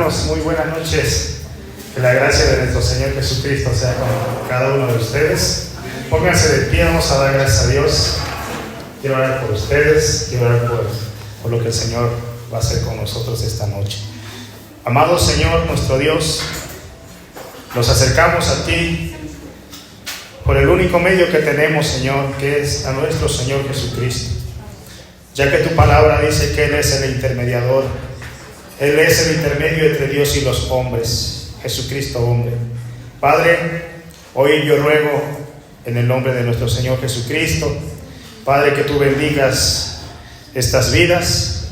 hermanos, muy buenas noches. Que la gracia de nuestro Señor Jesucristo sea con cada uno de ustedes. Pónganse de pie, vamos a dar gracias a Dios. Quiero orar por ustedes, quiero orar por lo que el Señor va a hacer con nosotros esta noche. Amado Señor, nuestro Dios, nos acercamos a ti por el único medio que tenemos, Señor, que es a nuestro Señor Jesucristo. Ya que tu palabra dice que Él es el intermediador, Él es el intermedio entre Dios y los hombres, Jesucristo hombre. Padre, hoy yo ruego en el nombre de nuestro Señor Jesucristo, Padre, que tú bendigas estas vidas.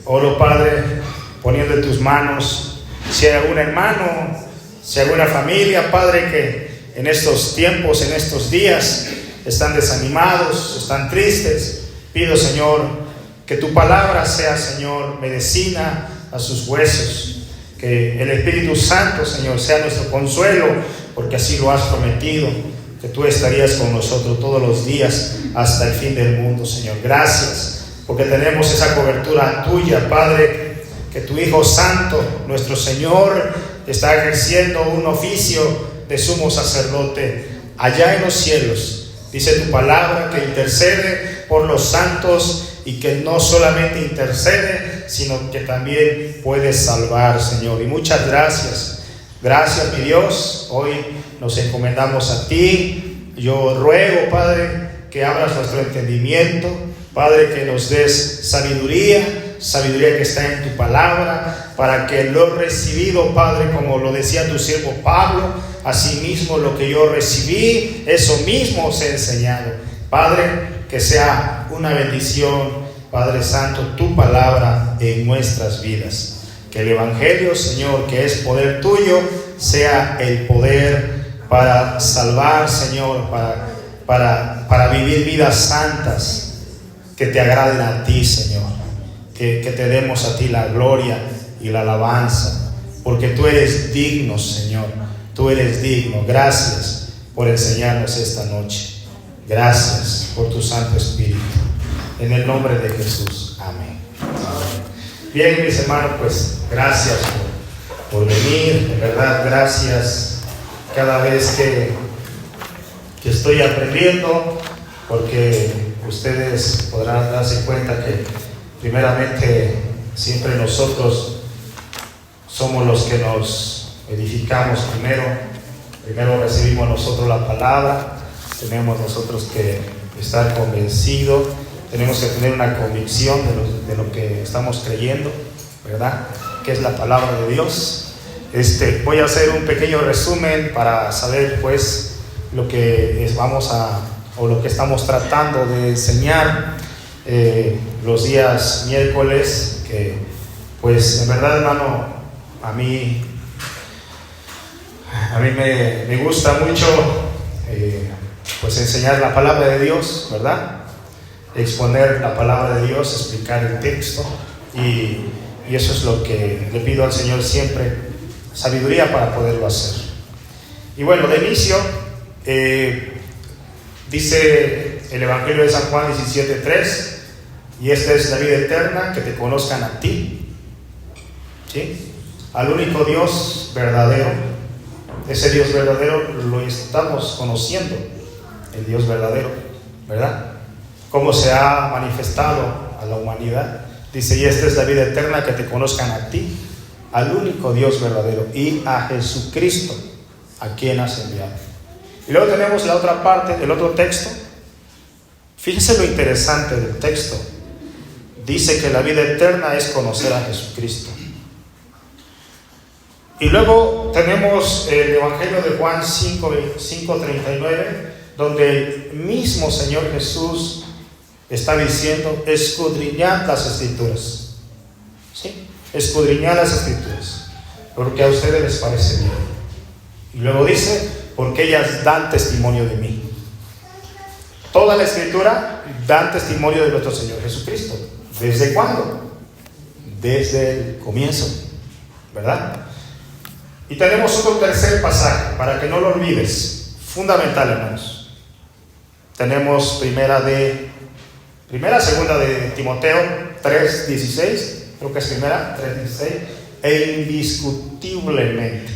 Oro, Padre, poniendo en tus manos, si hay algún hermano, si hay alguna familia, Padre, que en estos tiempos, en estos días, están desanimados, están tristes, pido, Señor, que tu palabra sea, Señor, medicina a sus huesos. Que el Espíritu Santo, Señor, sea nuestro consuelo, porque así lo has prometido, que tú estarías con nosotros todos los días hasta el fin del mundo, Señor. Gracias, porque tenemos esa cobertura tuya, Padre, que tu Hijo Santo, nuestro Señor, está ejerciendo un oficio de sumo sacerdote allá en los cielos. Dice tu palabra que intercede por los santos y que no solamente intercede, sino que también puede salvar, Señor. Y muchas gracias. Gracias, mi Dios. Hoy nos encomendamos a ti. Yo ruego, Padre, que abras nuestro entendimiento. Padre, que nos des sabiduría que está en tu palabra, para que lo recibido, Padre, como lo decía tu siervo Pablo, asimismo lo que yo recibí, eso mismo os he enseñado. Padre, que sea una bendición, Padre Santo, tu palabra en nuestras vidas. Que el Evangelio, Señor, que es poder tuyo, sea el poder para salvar, Señor, para vivir vidas santas que te agraden a ti, Señor. Que te demos a ti la gloria y la alabanza, porque tú eres digno, Señor. Tú eres digno. Gracias por enseñarnos esta noche. Gracias por tu Santo Espíritu. En el nombre de Jesús. Amén. Bien, mis hermanos, pues gracias por venir. De verdad, gracias cada vez que estoy aprendiendo, porque ustedes podrán darse cuenta que primeramente siempre nosotros somos los que nos edificamos primero recibimos nosotros la palabra, tenemos nosotros que estar convencidos, tenemos que tener una convicción de lo que estamos creyendo, ¿verdad? Que es la palabra de Dios. Voy a hacer un pequeño resumen para saber pues lo que lo que estamos tratando de enseñar los días miércoles, que pues en verdad, hermano, a mí me gusta mucho pues enseñar la palabra de Dios, ¿verdad? Exponer la palabra de Dios, explicar el texto, y eso es lo que le pido al Señor siempre, sabiduría para poderlo hacer. Y bueno, de inicio dice el Evangelio de San Juan 17:3, y esta es la vida eterna, que te conozcan a ti, ¿sí? Al único Dios verdadero. Ese Dios verdadero lo estamos conociendo, el Dios verdadero, ¿verdad? Cómo se ha manifestado a la humanidad. Dice, y esta es la vida eterna, que te conozcan a ti, al único Dios verdadero, y a Jesucristo, a quien has enviado. Y luego tenemos la otra parte, el otro texto. Fíjense lo interesante del texto. Dice que la vida eterna es conocer a Jesucristo. Y luego tenemos el Evangelio de Juan 5:39, donde el mismo Señor Jesús está diciendo, escudriñad las Escrituras, ¿sí? Escudriñad las Escrituras, porque a ustedes les parece bien. Y luego dice, porque ellas dan testimonio de mí. Toda la Escritura dan testimonio de nuestro Señor Jesucristo. ¿Desde cuándo? Desde el comienzo, ¿verdad? Y tenemos otro tercer pasaje, para que no lo olvides, fundamental, hermanos. Tenemos segunda de Timoteo 3:16, creo que es primera, 3:16, e indiscutiblemente.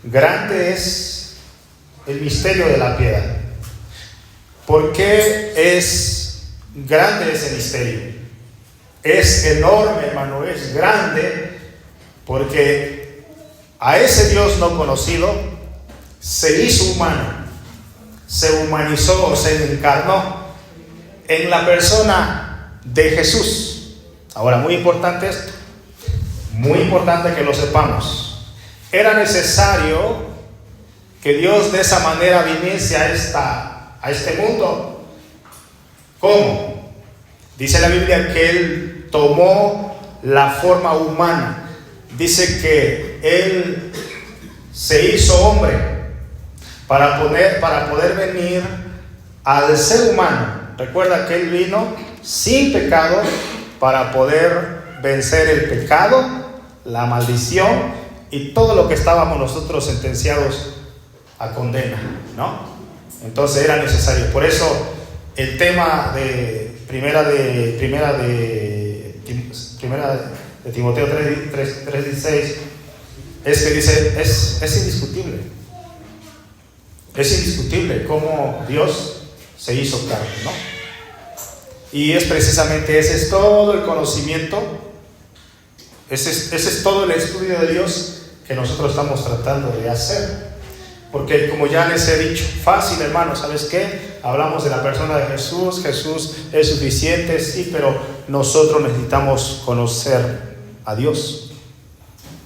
Grande es el misterio de la piedad. ¿Por qué es grande ese misterio? Es enorme, hermano, es grande, porque a ese Dios no conocido se hizo humano, se humanizó o se encarnó en la persona de Jesús. Ahora, muy importante esto, muy importante que lo sepamos. Era necesario que Dios de esa manera viniese a este mundo. ¿Cómo? Dice la Biblia que Él tomó la forma humana. Dice que Él se hizo hombre para poder venir al ser humano. Recuerda que Él vino sin pecado para poder vencer el pecado, la maldición y todo lo que estábamos nosotros sentenciados a condena, ¿no? Entonces era necesario. Por eso el tema de primera de Timoteo 3:16 es que dice, es indiscutible. Es indiscutible cómo Dios se hizo carne, ¿no? Y es precisamente ese es todo el conocimiento, ese es todo el estudio de Dios que nosotros estamos tratando de hacer. Porque como ya les he dicho, fácil, hermano, ¿sabes qué? Hablamos de la persona de Jesús, Jesús es suficiente, sí, pero nosotros necesitamos conocer a Dios.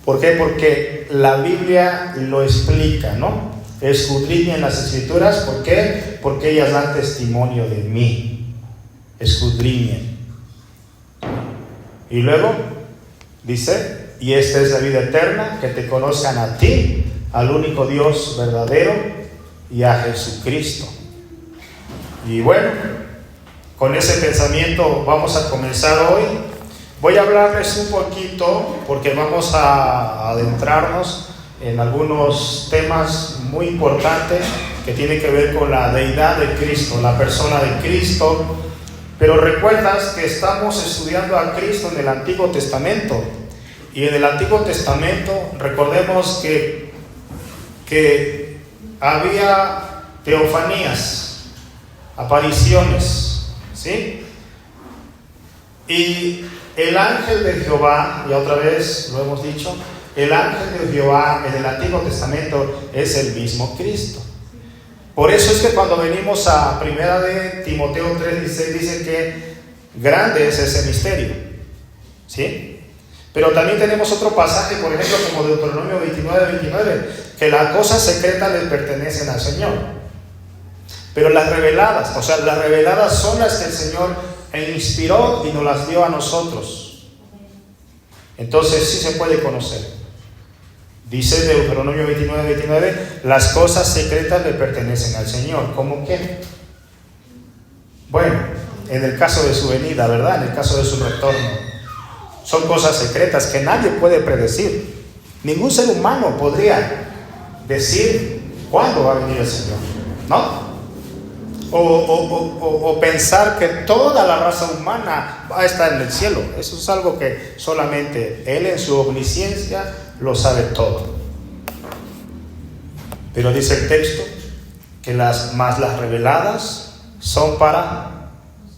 ¿Por qué? Porque la Biblia lo explica, ¿no? Escudriñen las Escrituras, ¿por qué? Porque ellas dan testimonio de mí. Escudriñen. Y luego dice, y esta es la vida eterna, que te conozcan a ti, al único Dios verdadero, y a Jesucristo. Y bueno, con ese pensamiento vamos a comenzar hoy. Voy a hablarles un poquito, porque vamos a adentrarnos en algunos temas muy importantes que tienen que ver con la deidad de Cristo, la persona de Cristo. Pero recuerdas que estamos estudiando a Cristo en el Antiguo Testamento. Y en el Antiguo Testamento, recordemos que había teofanías, apariciones, ¿sí? Y el ángel de Jehová, y otra vez lo hemos dicho, el ángel de Jehová en el Antiguo Testamento es el mismo Cristo. Por eso es que cuando venimos a primera de Timoteo 3:16 dice que grande es ese misterio, ¿sí? Pero también tenemos otro pasaje, por ejemplo, como Deuteronomio 29:29, que las cosas secretas le pertenecen al Señor. Pero las reveladas, son las que el Señor inspiró y nos las dio a nosotros. Entonces sí se puede conocer. Dice Deuteronomio 29:29, las cosas secretas le pertenecen al Señor. ¿Cómo qué? Bueno, en el caso de su venida, ¿verdad? En el caso de su retorno. Son cosas secretas que nadie puede predecir. Ningún ser humano podría decir cuándo va a venir el Señor, ¿no? O pensar que toda la raza humana va a estar en el cielo. Eso es algo que solamente Él en su omnisciencia lo sabe todo. Pero dice el texto que las reveladas son para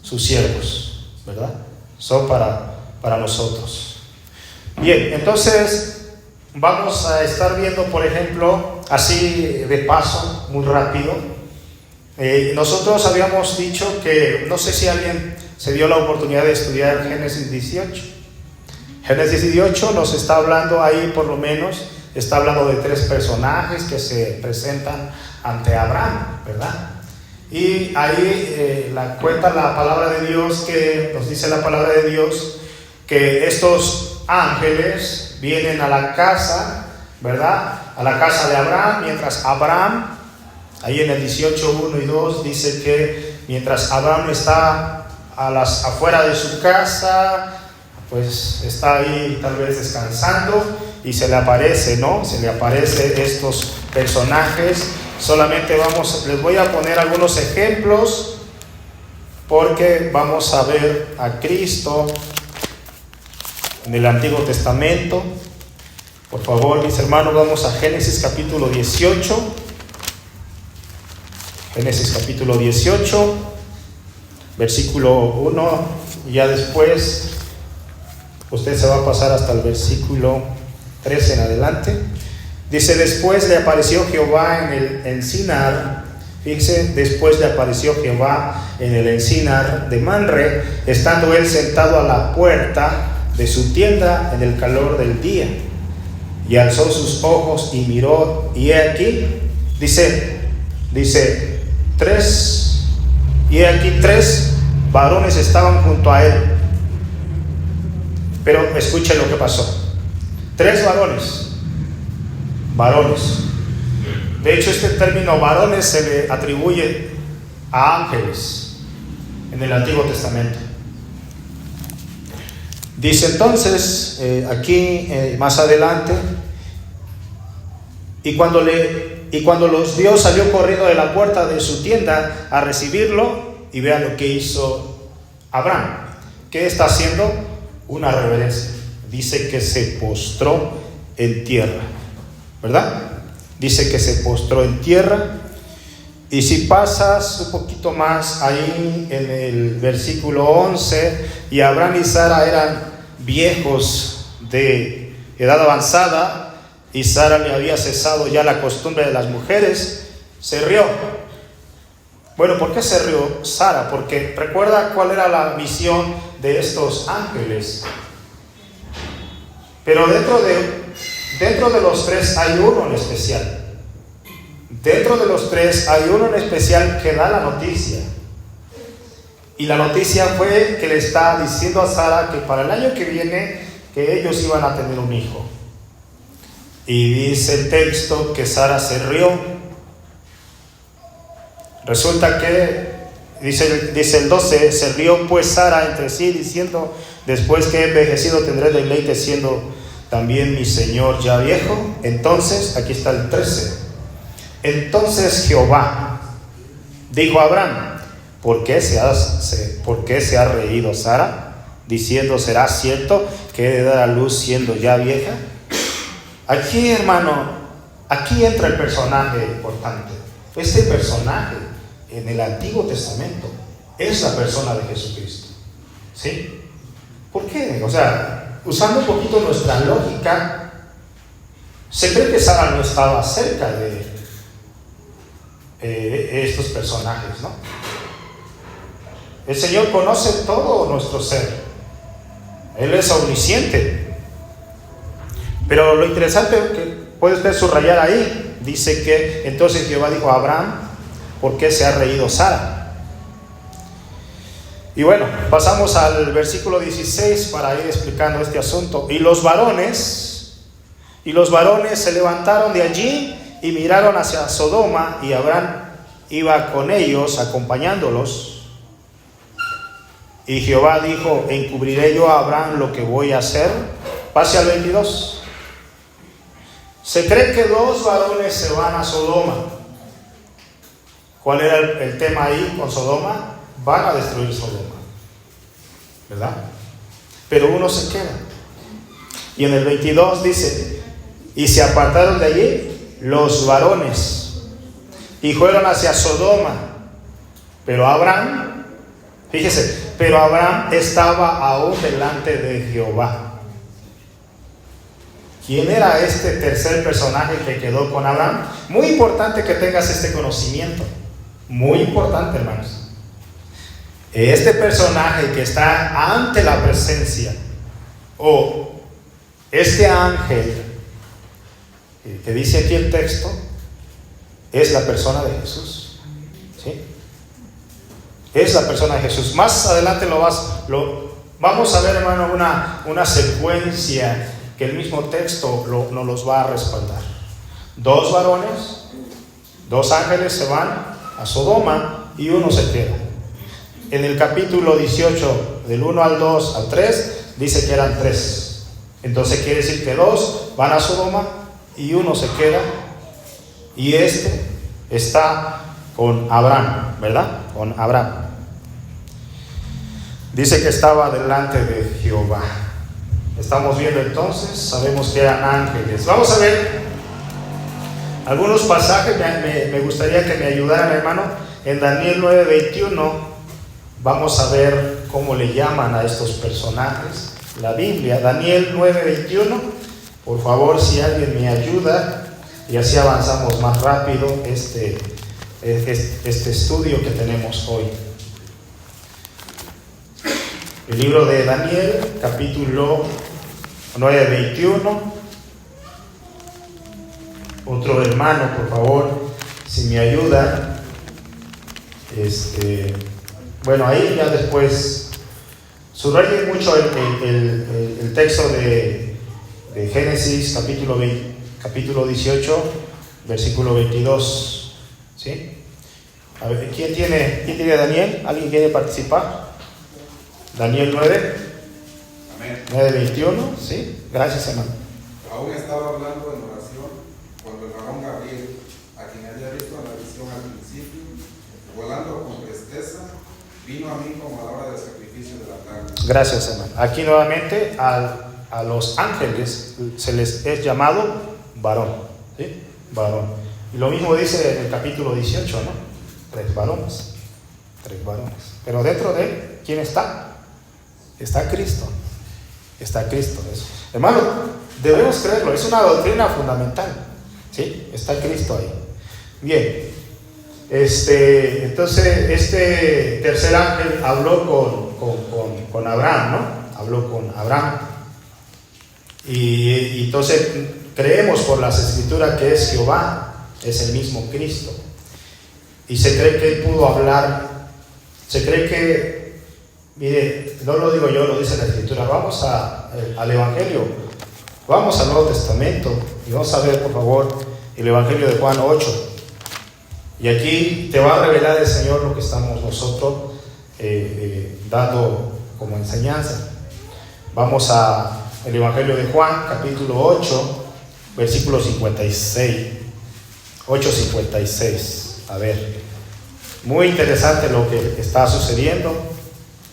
sus siervos, ¿verdad? Son para nosotros. Bien, entonces vamos a estar viendo, por ejemplo, así de paso, muy rápido. Nosotros habíamos dicho que, no sé si alguien se dio la oportunidad de estudiar Génesis 18. Génesis 18 nos está hablando ahí, por lo menos, está hablando de 3 personajes que se presentan ante Abraham, ¿verdad? Y ahí cuenta la palabra de Dios, que nos dice la palabra de Dios, que estos ángeles vienen a la casa, ¿verdad? A la casa de Abraham, mientras Abraham, ahí en el 18:1 y 2, dice que mientras Abraham está afuera de su casa, pues está ahí tal vez descansando y se le aparece, ¿no? Se le aparecen estos personajes. Solamente les voy a poner algunos ejemplos porque vamos a ver a Cristo en el Antiguo Testamento Por favor, mis hermanos, vamos a Génesis capítulo 18. Génesis capítulo 18, versículo 1, y ya después usted se va a pasar hasta el versículo 13 en adelante. Dice: después le apareció Jehová en el encinar. Fíjense, después le apareció Jehová en el encinar de Manre, estando él sentado a la puerta de su tienda en el calor del día. Y alzó sus ojos y miró, y he aquí, dice, y he aquí 3 varones estaban junto a él. Pero escuchen lo que pasó. 3 varones. De hecho, este término varones se le atribuye a ángeles en el Antiguo Testamento. Dice entonces, aquí más adelante, y cuando los vio, salió corriendo de la puerta de su tienda a recibirlo. Y vean lo que hizo Abraham. ¿Qué está haciendo? Una reverencia. Dice que se postró en tierra, ¿verdad? Dice que se postró en tierra. Y si pasas un poquito más ahí en el versículo 11, y Abraham y Sara eran viejos de edad avanzada, y Sara le había cesado ya la costumbre de las mujeres, se rió. Bueno, ¿por qué se rió Sara? Porque recuerda cuál era la misión de estos ángeles. Pero dentro de los 3 hay uno en especial. Dentro de los 3 hay uno en especial que da la noticia. Y la noticia fue que le está diciendo a Sara que para el año que viene que ellos iban a tener un hijo. Y dice el texto que Sara se rió. Resulta que, dice el 12, se rió pues Sara entre sí, diciendo: después que he envejecido tendré deleite, siendo también mi señor ya viejo. Entonces, aquí está el 13. Entonces Jehová dijo a Abraham: ¿por qué se ha reído Sara, diciendo: ¿será cierto que he de dar a luz siendo ya vieja? Aquí, hermano, aquí entra el personaje importante. Este personaje en el Antiguo Testamento es la persona de Jesucristo. ¿Sí? ¿Por qué? O sea, usando un poquito nuestra lógica, se cree que Sara no estaba cerca de estos personajes, ¿no? El Señor conoce todo nuestro ser. Él es omnisciente. Pero lo interesante que puede usted subrayar ahí, dice que entonces Jehová dijo a Abraham: ¿por qué se ha reído Sara? Y bueno, pasamos al versículo 16 para ir explicando este asunto. Y los varones se levantaron de allí y miraron hacia Sodoma, y Abraham iba con ellos, acompañándolos. Y Jehová dijo: ¿encubriré yo a Abraham lo que voy a hacer? Pase al 22. Se cree que 2 varones se van a Sodoma. ¿Cuál era el tema ahí con Sodoma? Van a destruir Sodoma, ¿verdad? Pero uno se queda. Y en el 22 dice: y se apartaron de allí los varones y fueron hacia Sodoma. Pero Abraham, fíjese, pero Abraham estaba aún delante de Jehová. ¿Quién era este tercer personaje que quedó con Abraham? Muy importante que tengas este conocimiento. Muy importante, hermanos. Este personaje que está ante la presencia, o este ángel que dice aquí el texto, es la persona de Jesús. ¿Sí? Es la persona de Jesús. Más adelante vamos a ver, hermano, una secuencia que el mismo texto nos los va a respaldar. 2 varones, 2 ángeles se van a Sodoma y uno se queda. En el capítulo 18, del 1 al 2 al 3, dice que eran 3. Entonces quiere decir que 2 van a Sodoma y uno se queda. Y este está con Abraham, ¿verdad? Con Abraham. Dice que estaba delante de Jehová. Estamos viendo entonces, sabemos que eran ángeles. Vamos a ver algunos pasajes. Me gustaría que me ayudaran, hermano. En Daniel 9:21 vamos a ver cómo le llaman a estos personajes. La Biblia, Daniel 9:21. Por favor, si alguien me ayuda, y así avanzamos más rápido este estudio que tenemos hoy. El libro de Daniel, capítulo 9:21. Otro hermano, por favor, si me ayuda. Bueno, ahí ya después subrayen mucho el texto de Génesis, capítulo 18, versículo 22. ¿Sí? A ver, ¿quién tiene Daniel? ¿Alguien quiere participar? Daniel 9. Amén. 9:21, ¿sí? Gracias, hermano. Aún estaba hablando en oración cuando el varón Gabriel, a quien había visto en la visión al principio, volando con presteza, vino a mí como a la hora del sacrificio de la tarde. Gracias, hermano. Aquí nuevamente a los ángeles se les es llamado varón, ¿sí? Varón. Y lo mismo dice en el capítulo 18, ¿no? 3 varones. Pero dentro de él, ¿quién está? Está Cristo. Está Cristo. Hermano, debemos creerlo. Es una doctrina fundamental. ¿Sí? Está Cristo ahí. Bien. Entonces, este tercer ángel habló con Abraham, ¿no? Habló con Abraham. Y entonces creemos por las escrituras que es Jehová, es el mismo Cristo. Y se cree que él pudo hablar. Se cree que, mire, no lo digo yo, lo dice la escritura. Vamos al Evangelio, vamos al Nuevo Testamento y vamos a ver, por favor, el Evangelio de Juan 8. Y aquí te va a revelar el Señor lo que estamos nosotros dando como enseñanza. Vamos al Evangelio de Juan, capítulo 8, versículo 56. 8:56. A ver, muy interesante lo que está sucediendo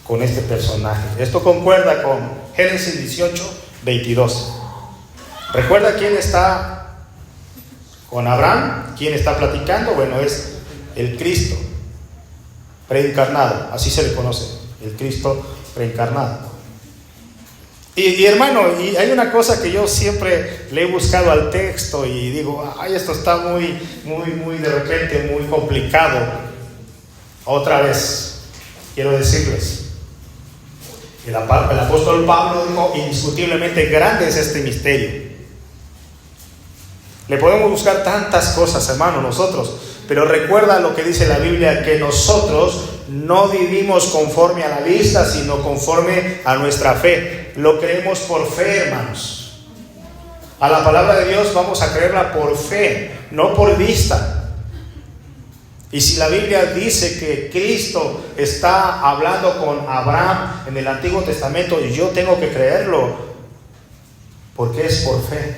con este personaje. Esto concuerda con Génesis 18:22. ¿Recuerda quién está con Abraham? ¿Quién está platicando? Bueno, es el Cristo preencarnado, así se le conoce, el Cristo preencarnado. Y hermano, y hay una cosa que yo siempre le he buscado al texto y digo, ay, esto está muy de repente muy complicado. Otra vez quiero decirles, el apóstol Pablo dijo, indiscutiblemente grande es este misterio. Le podemos buscar tantas cosas, hermano, nosotros, pero recuerda lo que dice la Biblia, que nosotros no vivimos conforme a la vista, sino conforme a nuestra fe. Lo creemos por fe, hermanos. A la palabra de Dios vamos a creerla por fe, no por vista. Y si la Biblia dice que Cristo está hablando con Abraham en el Antiguo Testamento, y yo tengo que creerlo, porque es por fe.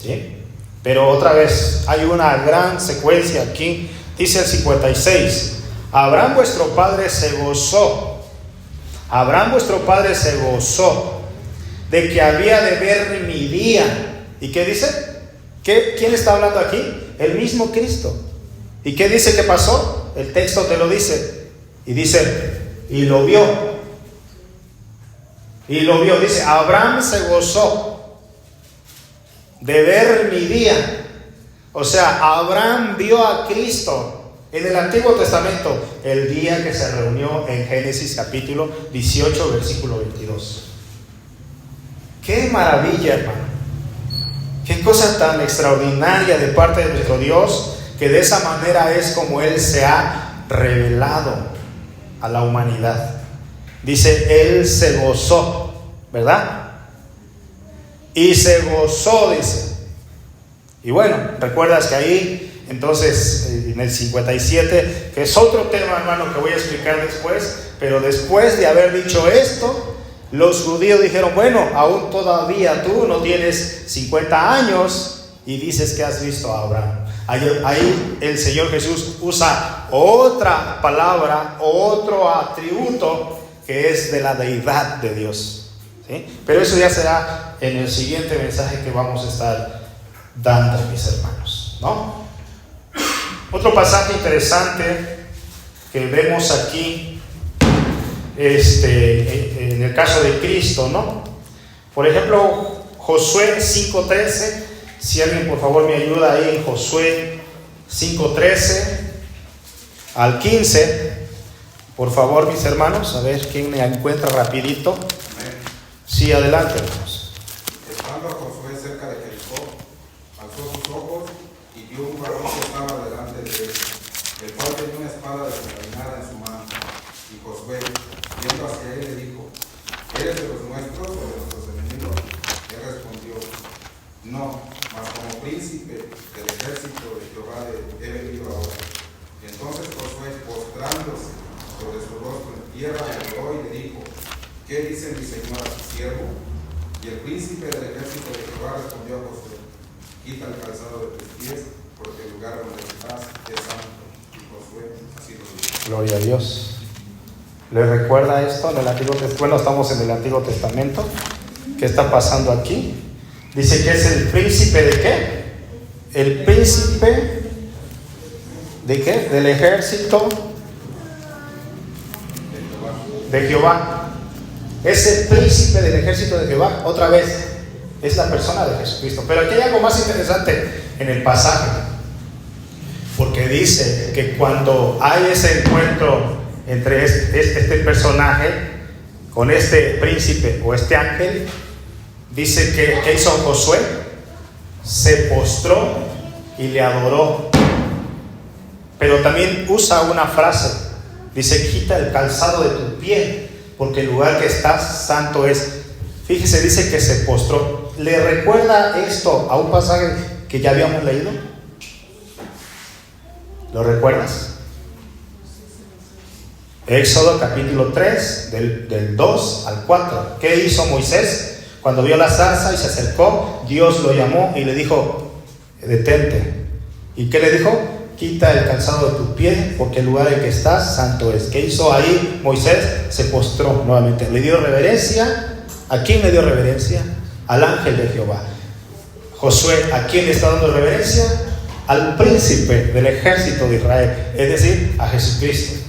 ¿Sí? Pero otra vez, hay una gran secuencia aquí. Dice el 56, Abraham vuestro padre se gozó. Abraham vuestro padre se gozó de que había de ver mi día. ¿Y qué dice? ¿Quién está hablando aquí? El mismo Cristo. ¿Y qué dice que pasó? El texto te lo dice. Y dice, y lo vio. Y lo vio. Dice, Abraham se gozó de ver mi día. O sea, Abraham vio a Cristo en el Antiguo Testamento el día que se reunió en Génesis capítulo 18 versículo 22. ¡Qué maravilla, hermano! ¡Qué cosa tan extraordinaria de parte de nuestro Dios! Que de esa manera es como Él se ha revelado a la humanidad. Dice, Él se gozó, ¿verdad? Y se gozó, dice. Y bueno, recuerdas que ahí, entonces, en el 57, que es otro tema, hermano, que voy a explicar después, pero después de haber dicho esto, los judíos dijeron, bueno, aún todavía tú no tienes 50 años y dices que has visto a Abraham. Ahí el Señor Jesús usa otra palabra, otro atributo que es de la deidad de Dios. ¿sí? Pero eso ya será en el siguiente mensaje que vamos a estar dando, mis hermanos, ¿no? Otro pasaje interesante que vemos aquí, en el caso de Cristo, ¿no? Por ejemplo, Josué 5:13. Si alguien por favor me ayuda ahí en Josué 5:13 al 15. Por favor, mis hermanos, a ver quién me encuentra rapidito. Sí, adelante, hermanos. Estando Josué cerca de Jericó, alzó sus ojos y vio un varón que estaba delante de él, el cual tenía una espada desenvainada en su mano. Y Josué, viendo hacia él, le dijo: ¿Eres de los nuestros o de nuestros enemigos? Él respondió: No, mas como príncipe del ejército de Jehová he venido ahora. Y entonces Josué, postrándose sobre su rostro en tierra, le adoró y le dijo: ¿Qué dice mi señor a su siervo? Y el príncipe del ejército de Jehová respondió a Josué: Quita el calzado de tus pies, porque el lugar donde estás es santo. Y Josué así lo dijo. Gloria a Dios. ¿Le recuerda esto en el Antiguo Testamento? Bueno, estamos en el Antiguo Testamento. ¿Qué está pasando aquí? Dice que es el príncipe de ¿qué? El príncipe ¿de qué? Del ejército de Jehová. Es el príncipe del ejército de Jehová. Otra vez, es la persona de Jesucristo. Pero aquí hay algo más interesante en el pasaje, porque dice que cuando hay ese encuentro entre este personaje con este príncipe o este ángel, dice que ¿qué hizo Josué? Se postró y le adoró. Pero también usa una frase, dice: quita el calzado de tu pie, porque el lugar que estás santo es. Fíjese, dice que se postró. ¿Le recuerda esto a un pasaje que ya habíamos leído? ¿Lo recuerdas? Éxodo capítulo 3, del 2 al 4. ¿Qué hizo Moisés? Cuando vio la zarza y se acercó, Dios lo llamó y le dijo: detente. ¿Y qué le dijo? Quita el calzado de tu pie, porque el lugar en que estás santo es. ¿Qué hizo ahí Moisés? Se postró nuevamente, le dio reverencia. ¿A quién le dio reverencia? Al ángel de Jehová. Josué, ¿a quién le está dando reverencia? Al príncipe del ejército de Israel, es decir, a Jesucristo.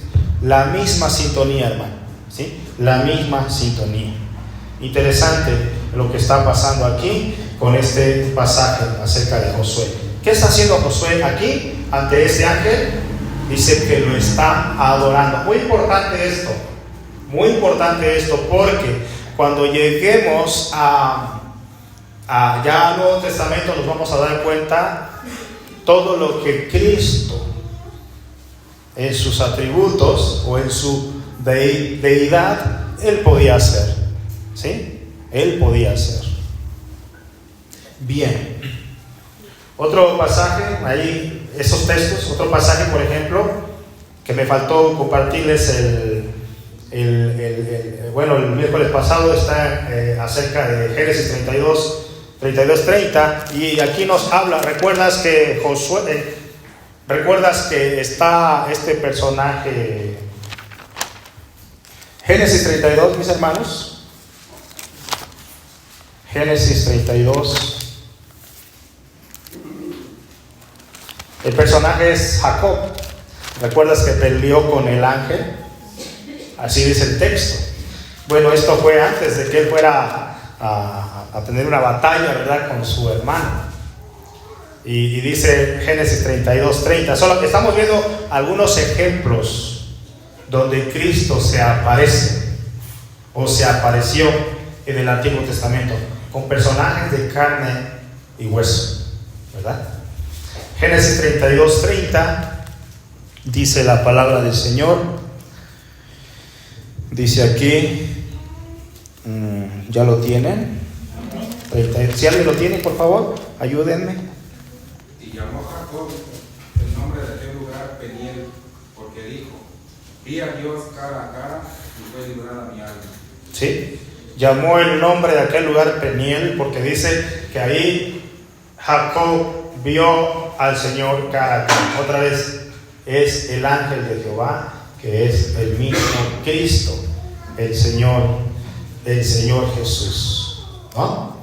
La misma sintonía, hermano, ¿sí? La misma sintonía. Interesante lo que está pasando aquí con este pasaje acerca de Josué. ¿Qué está haciendo Josué aquí ante este ángel? Dice que lo está adorando. Muy importante esto, porque cuando lleguemos ya al Nuevo Testamento nos vamos a dar cuenta todo lo que Cristo en sus atributos o en su deidad Él podía hacer, ¿sí? Él podía hacer. Bien, otro pasaje ahí, esos textos, otro pasaje, por ejemplo, que me faltó compartirles el miércoles pasado, está acerca de Génesis 32:30, y aquí nos habla. Recuerdas que está este personaje, Génesis 32, mis hermanos, Génesis 32. El personaje es Jacob. ¿Recuerdas que peleó con el ángel? Así dice el texto. Bueno, esto fue antes de que él fuera a tener una batalla, ¿verdad?, con su hermano. Y dice Génesis 32:30. Solo que estamos viendo algunos ejemplos donde Cristo se aparece o se apareció en el Antiguo Testamento con personajes de carne y hueso, ¿verdad? Génesis 32:30 dice la palabra del Señor. Dice aquí, ¿ya lo tienen? Si alguien lo tiene, por favor, ayúdenme. Y llamó Jacob el nombre de aquel lugar Peniel, porque dijo: vi a Dios cara a cara y fue librada mi alma. Sí, llamó el nombre de aquel lugar Peniel, porque dice que ahí Jacob vio al Señor cara a cara. Otra vez, es el ángel de Jehová, que es el mismo Cristo, el Señor el Señor Jesús, ¿no?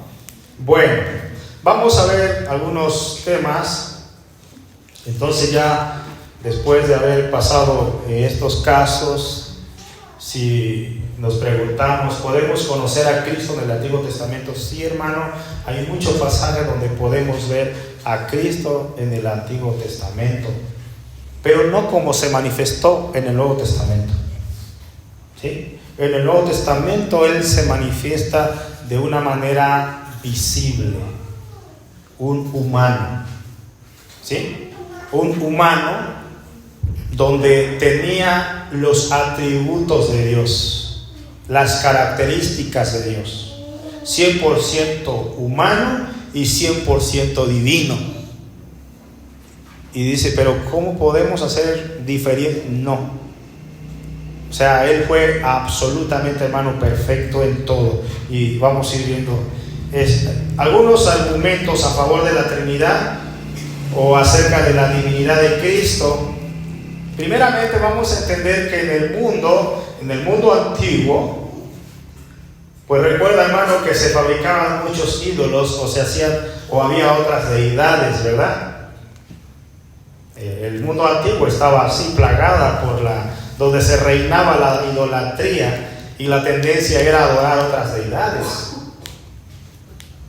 Bueno, vamos a ver algunos temas. Entonces, ya después de haber pasado estos casos, si nos preguntamos, ¿podemos conocer a Cristo en el Antiguo Testamento? Sí, hermano, hay muchos pasajes donde podemos ver a Cristo en el Antiguo Testamento, pero no como se manifestó en el Nuevo Testamento. ¿Sí? En el Nuevo Testamento Él se manifiesta de una manera visible, un humano, ¿sí? Un humano donde tenía los atributos de Dios, las características de Dios, 100% humano y 100% divino. Y dice, pero ¿cómo podemos hacer diferente? No. O sea, Él fue absolutamente, hermano, perfecto en todo. Y vamos a ir viendo algunos argumentos a favor de la Trinidad o acerca de la divinidad de Cristo. Primeramente vamos a entender que en el mundo antiguo, pues recuerda, hermano, que se fabricaban muchos ídolos o se hacían, o había otras deidades, ¿verdad? El mundo antiguo estaba así plagada donde se reinaba la idolatría y la tendencia era adorar otras deidades.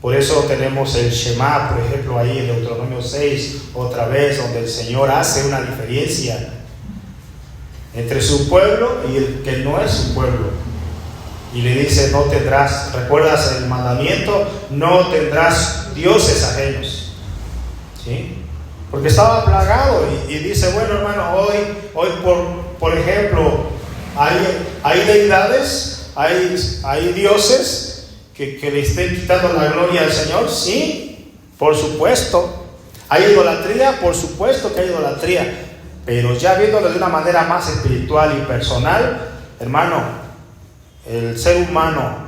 Por eso tenemos el Shema, por ejemplo, ahí en Deuteronomio 6, otra vez, donde el Señor hace una diferencia entre su pueblo y el que no es su pueblo. Y le dice, no tendrás, ¿recuerdas el mandamiento? No tendrás dioses ajenos. ¿Sí? Porque estaba plagado y dice, bueno, hermano, hoy por ejemplo, hay deidades, hay dioses que le estén quitando la gloria al Señor. Sí, por supuesto. Hay idolatría, por supuesto que hay idolatría, pero ya viéndolo de una manera más espiritual y personal, hermano, el ser humano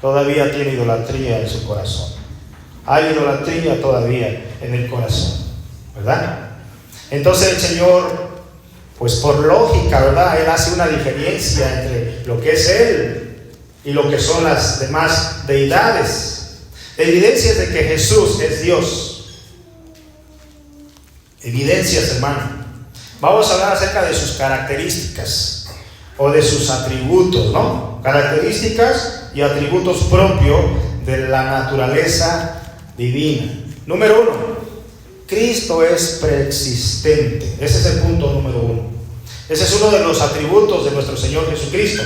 todavía tiene idolatría en su corazón. Hay idolatría todavía en el corazón, ¿verdad? Entonces el Señor, pues por lógica, ¿verdad? Él hace una diferencia entre lo que es Él y lo que son las demás deidades. Evidencias de que Jesús es Dios. Evidencias, hermano. Vamos a hablar acerca de sus características o de sus atributos, ¿no? Características y atributos propios de la naturaleza divina. Número 1, Cristo es preexistente. Ese es el punto número 1. Ese es uno de los atributos de nuestro Señor Jesucristo.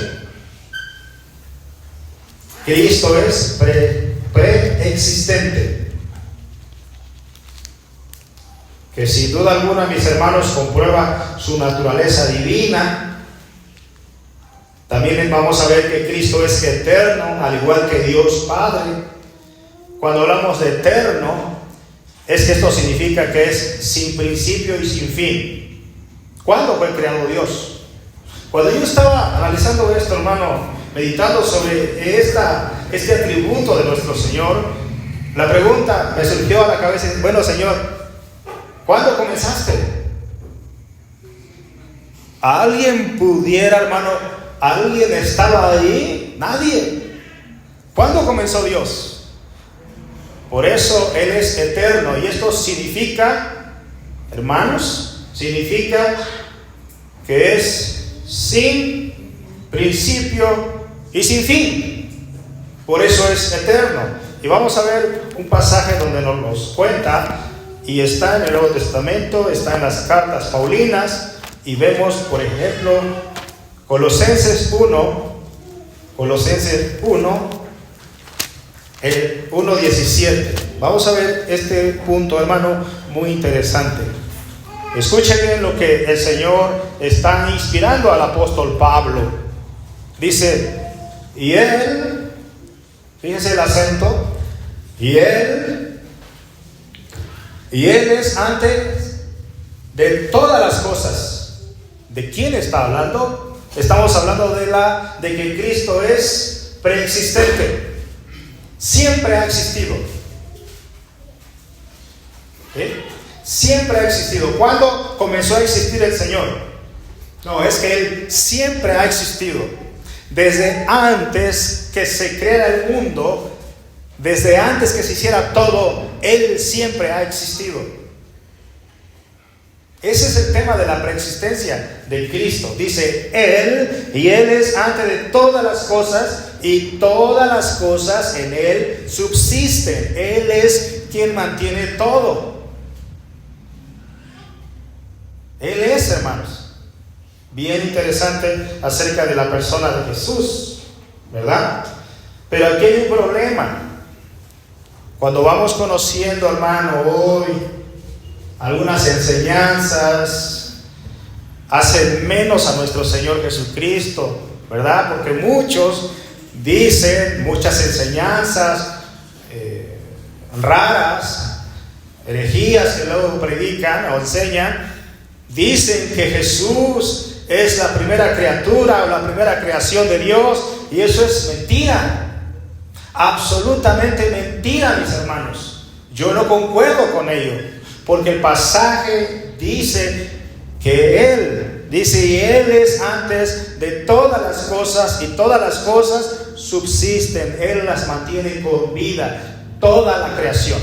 Cristo es preexistente. Que sin duda alguna, mis hermanos, comprueba su naturaleza divina. También vamos a ver que Cristo es eterno, al igual que Dios Padre. Cuando hablamos de eterno, es que esto significa que es sin principio y sin fin. ¿Cuándo fue creado Dios? Cuando yo estaba analizando esto, hermano, meditando sobre este atributo de nuestro Señor, la pregunta me surgió a la cabeza: bueno, Señor, ¿cuándo comenzaste? ¿Alguien pudiera, hermano? ¿Alguien estaba ahí? Nadie. ¿Cuándo comenzó Dios? Por eso Él es eterno. Y esto significa, hermanos, significa que es sin principio y sin fin. Por eso es eterno. Y vamos a ver un pasaje donde nos cuenta, y está en el Nuevo Testamento, está en las cartas paulinas, y vemos, por ejemplo, Colosenses 1, el 1:17. Vamos a ver este punto, hermano, muy interesante. Escuchen bien lo que el Señor está inspirando al apóstol Pablo. Dice, y Él, fíjense el acento, y Él es antes de todas las cosas. ¿De quién está hablando? Estamos hablando de que Cristo es preexistente. Siempre ha existido. ¿Sí? Siempre ha existido. ¿Cuándo comenzó a existir el Señor? No, es que Él siempre ha existido. Desde antes que se creara el mundo, desde antes que se hiciera todo, Él siempre ha existido. Ese es el tema de la preexistencia de Cristo. Dice Él, y Él es antes de todas las cosas, y todas las cosas en Él subsisten. Él es quien mantiene todo. Él es, hermanos. Bien interesante acerca de la persona de Jesús, ¿verdad? Pero aquí hay un problema. Cuando vamos conociendo, hermano, hoy algunas enseñanzas hacen menos a nuestro Señor Jesucristo, ¿verdad? Porque muchos dicen muchas enseñanzas raras, herejías que luego predican o enseñan. Dicen que Jesús es la primera criatura o la primera creación de Dios, y eso es mentira, absolutamente mentira, mis hermanos. Yo no concuerdo con ello, porque el pasaje dice que Él, dice, y Él es antes de todas las cosas, y todas las cosas subsisten, Él las mantiene con vida, toda la creación,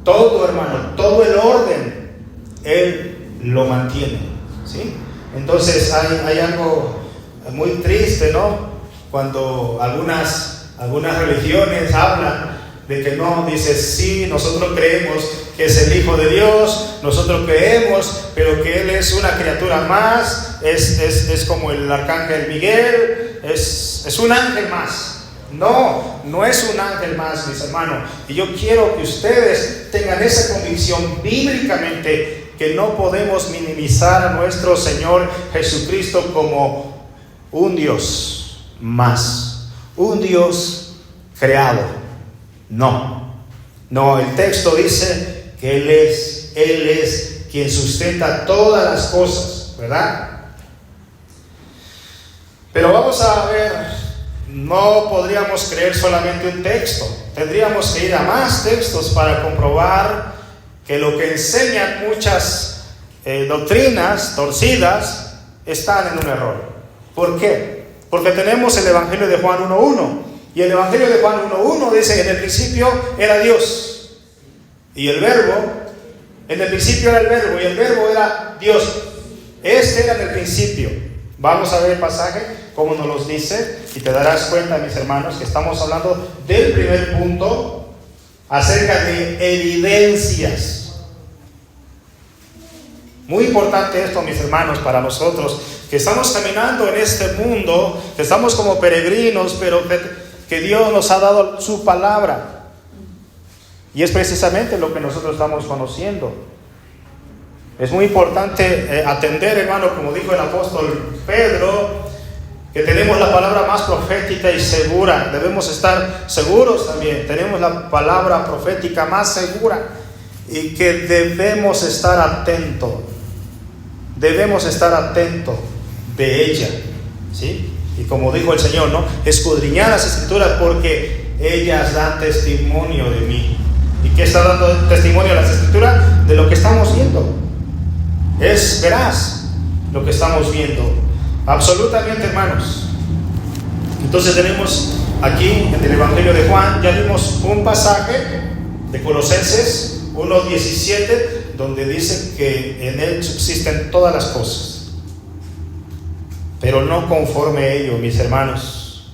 todo, hermano, todo el orden, Él lo mantiene, ¿sí? Entonces hay algo muy triste, ¿no? Cuando algunas religiones hablan de que no, dice, sí, nosotros creemos que es el Hijo de Dios, nosotros creemos, pero que Él es una criatura más, es como el arcángel Miguel, es un ángel más. No es un ángel más, mis hermanos. Y yo quiero que ustedes tengan esa convicción bíblicamente, que no podemos minimizar a nuestro Señor Jesucristo como un Dios más, un Dios creado. No, el texto dice que Él es quien sustenta todas las cosas, ¿verdad? Pero vamos a ver, no podríamos creer solamente un texto, tendríamos que ir a más textos para comprobar que lo que enseñan muchas doctrinas torcidas están en un error. ¿Por qué? Porque tenemos el Evangelio de Juan 1:1, y el Evangelio de Juan 1:1 dice: en el principio era Dios, y el verbo, en el principio era el verbo, y el verbo era Dios. Este era en el principio. Vamos a ver el pasaje, como nos los dice, y te darás cuenta, mis hermanos, que estamos hablando del primer punto, acerca de evidencias. Muy importante esto, mis hermanos, para nosotros que estamos caminando en este mundo, que estamos como peregrinos, pero que Dios nos ha dado su palabra, y es precisamente lo que nosotros estamos conociendo. Es muy importante atender, hermano, como dijo el apóstol Pedro, que tenemos la palabra más profética y segura. Debemos estar seguros también. Tenemos la palabra profética más segura, y que debemos estar atentos. Debemos estar atentos de ella, ¿sí? Y como dijo el Señor, ¿no? Escudriñad las Escrituras, porque ellas dan testimonio de mí. ¿Y qué está dando testimonio a las Escrituras? De lo que estamos viendo. Es veraz lo que estamos viendo. Absolutamente, hermanos. Entonces tenemos aquí en el Evangelio de Juan, ya vimos un pasaje de Colosenses 1:17, donde dice que en Él subsisten todas las cosas. Pero no conforme a ello, mis hermanos,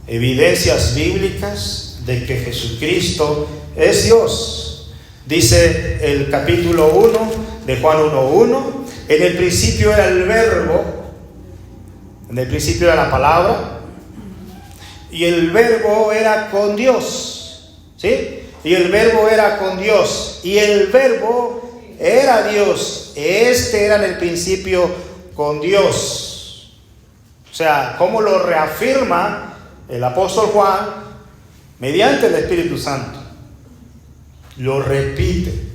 evidencias bíblicas de que Jesucristo es Dios. Dice el capítulo 1 de Juan 1:1: en el principio era el verbo, en el principio era la palabra, y el verbo era con Dios, ¿sí? Y el verbo era con Dios, y el verbo era Dios. Este era en el principio con Dios. O sea, ¿cómo lo reafirma el apóstol Juan? Mediante el Espíritu Santo. Lo repite.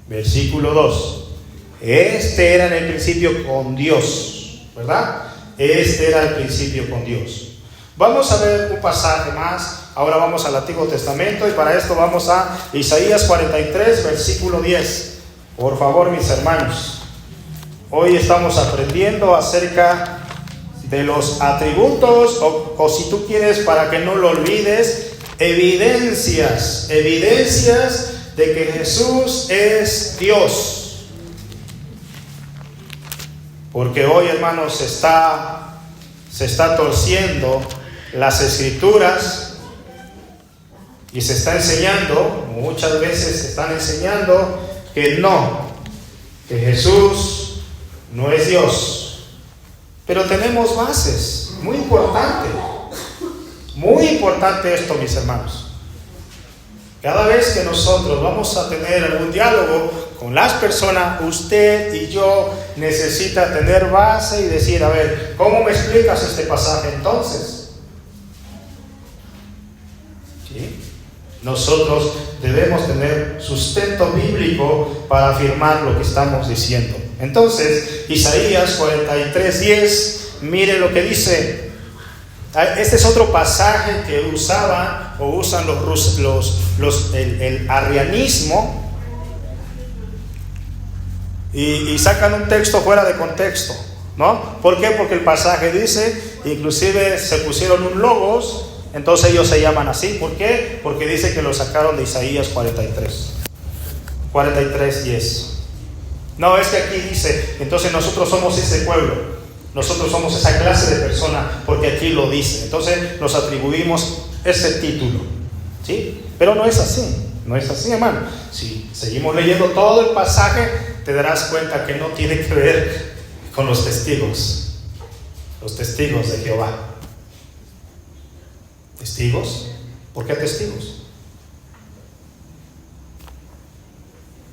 Versículo 2. Este era en el principio con Dios, ¿verdad? Este era el principio con Dios. Vamos a ver un pasaje más. Ahora vamos al Antiguo Testamento, y para esto vamos a Isaías 43, versículo 10. Por favor, mis hermanos, hoy estamos aprendiendo acerca de los atributos, o si tú quieres, para que no lo olvides, evidencias de que Jesús es Dios. Porque hoy, hermanos, se está torciendo las Escrituras y se está enseñando, muchas veces se están enseñando que Jesús no es Dios. Pero tenemos bases, muy importante esto, mis hermanos. Cada vez que nosotros vamos a tener algún diálogo con las personas, usted y yo necesita tener base y decir, a ver, ¿cómo me explicas este pasaje entonces? ¿Sí? Nosotros debemos tener sustento bíblico para afirmar lo que estamos diciendo. El Isaías 43:10, mire lo que dice. Este es otro pasaje que usan el arrianismo y sacan un texto fuera de contexto, ¿no? ¿Por qué? Porque el pasaje dice, inclusive se pusieron un logos, entonces ellos se llaman así. ¿Por qué? Porque dice que lo sacaron de Isaías 43:10. No, es que aquí dice, entonces nosotros somos ese pueblo, nosotros somos esa clase de persona, porque aquí lo dice. Entonces nos atribuimos ese título, ¿sí? Pero no es así, hermano. Si seguimos leyendo todo el pasaje, te darás cuenta que no tiene que ver con los testigos de Jehová. ¿Testigos? ¿Por qué testigos?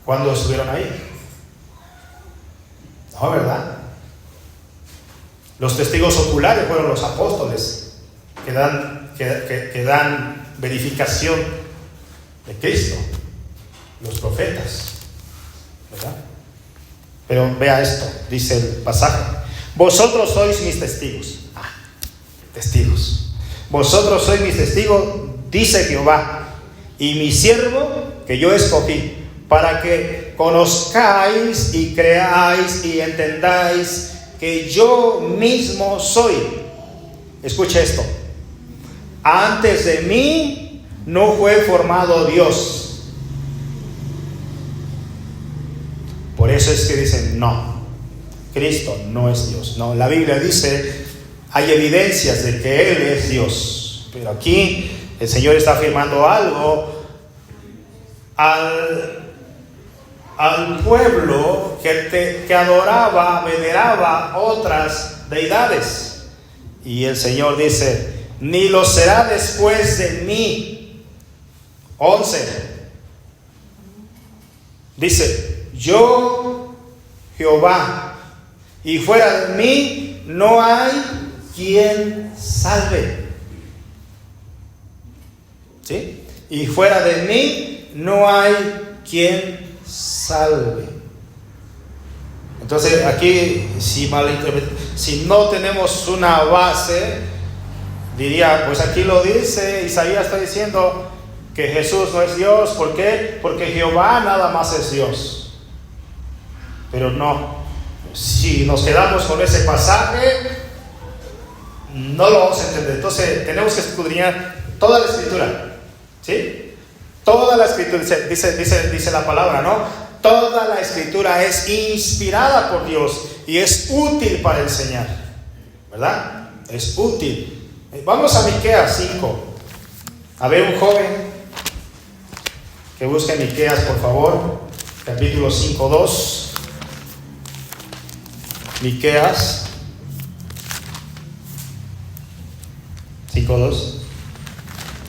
¿Cuándo estuvieron ahí? No, ¿verdad? Los testigos oculares fueron los apóstoles que dan verificación de Cristo, los profetas, ¿verdad? Pero vea esto, dice el pasaje: vosotros sois mis testigos. Testigos. Vosotros sois mis testigos, dice Jehová, y mi siervo que yo escogí, para que conozcáis y creáis y entendáis que yo mismo soy. Escucha esto: antes de mí no fue formado Dios. Por eso es que dicen, no, Cristo no es Dios. No, la Biblia dice, hay evidencias de que Él es Dios. Pero aquí el Señor está afirmando algo al pueblo que adoraba, veneraba otras deidades. Y el Señor dice, ni lo será después de mí. 11. Dice, yo, Jehová, y fuera de mí no hay quien salve. ¿Sí? Y fuera de mí no hay quien salve. Entonces aquí, si no tenemos una base, diría, pues aquí lo dice, Isaías está diciendo que Jesús no es Dios. ¿Por qué? Porque Jehová nada más es Dios. Pero no, si nos quedamos con ese pasaje, no lo vamos a entender. Entonces tenemos que escudriñar toda la Escritura, ¿sí? Toda la Escritura, dice la palabra, ¿no? Toda la Escritura es inspirada por Dios y es útil para enseñar, ¿verdad? Es útil. Vamos a Miqueas 5. A ver, un joven que busque Miqueas, por favor, capítulo 5:2. Miqueas 5:2.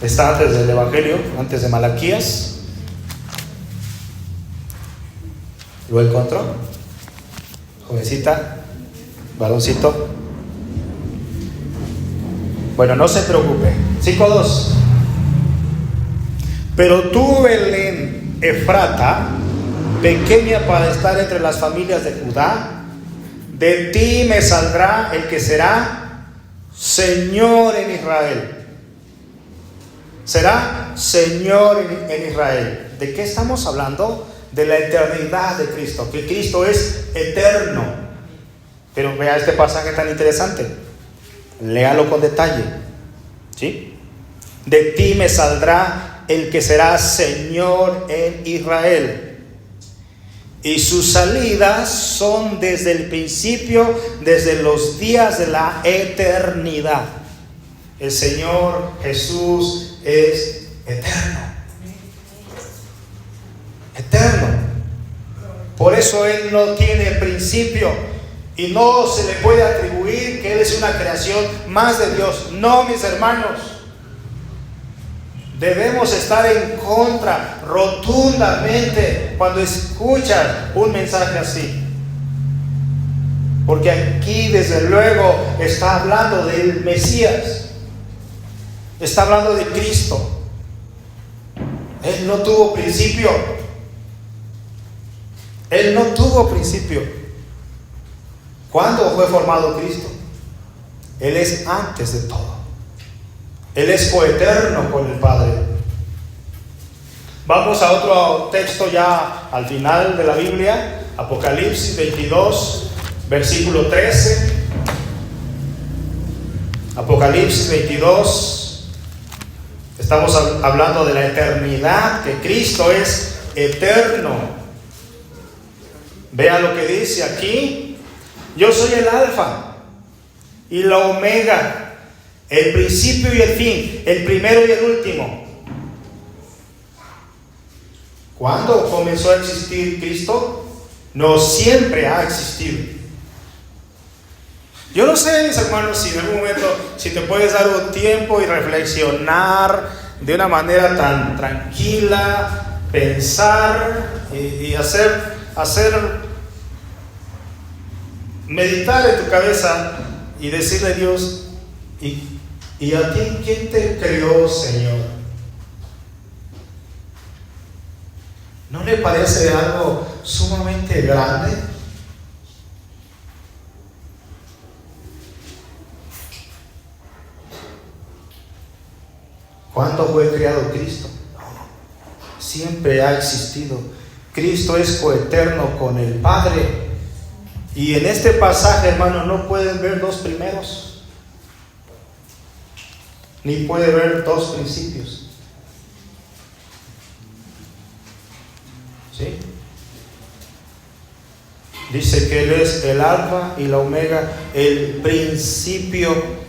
Está antes del Evangelio, antes de Malaquías. ¿Lo encontró? Jovencita, varoncito. Bueno, no se preocupe. 5:2. Pero tú, Belén Efrata, pequeña para estar entre las familias de Judá, de ti me saldrá el que será Señor en Israel. Será Señor en Israel. ¿De qué estamos hablando? De la eternidad de Cristo, que Cristo es eterno. Pero vea este pasaje tan interesante. Léalo con detalle, ¿sí? De ti me saldrá el que será Señor en Israel, y sus salidas son desde el principio, desde los días de la eternidad. El Señor Jesús es eterno. Eterno. Por eso Él no tiene principio y no se le puede atribuir que Él es una creación más de Dios. No, mis hermanos. Debemos estar en contra rotundamente cuando escuchan un mensaje así. Porque aquí desde luego está hablando del Mesías. Está hablando de Cristo. Él no tuvo principio. Él no tuvo principio. ¿Cuándo fue formado Cristo? Él es antes de todo. Él es coeterno con el Padre. Vamos a otro texto ya al final de la Biblia. Apocalipsis 22, versículo 13. Apocalipsis 22. Estamos hablando de la eternidad, que Cristo es eterno. Vea lo que dice aquí. Yo soy el Alfa y la Omega, el principio y el fin, el primero y el último. ¿Cuándo comenzó a existir Cristo? No, siempre ha existido. Yo no sé, mis hermanos, si en algún momento, si te puedes dar un tiempo y reflexionar de una manera tan tranquila, pensar y hacer meditar en tu cabeza y decirle a Dios, ¿y a ti quién te creó, Señor? ¿No le parece algo sumamente grande? ¿Cuándo fue creado Cristo? Siempre ha existido. Cristo es coeterno con el Padre. Y en este pasaje, hermano, no pueden ver dos primeros, ni puede ver dos principios. ¿Sí? Dice que Él es el Alfa y la Omega, el principio.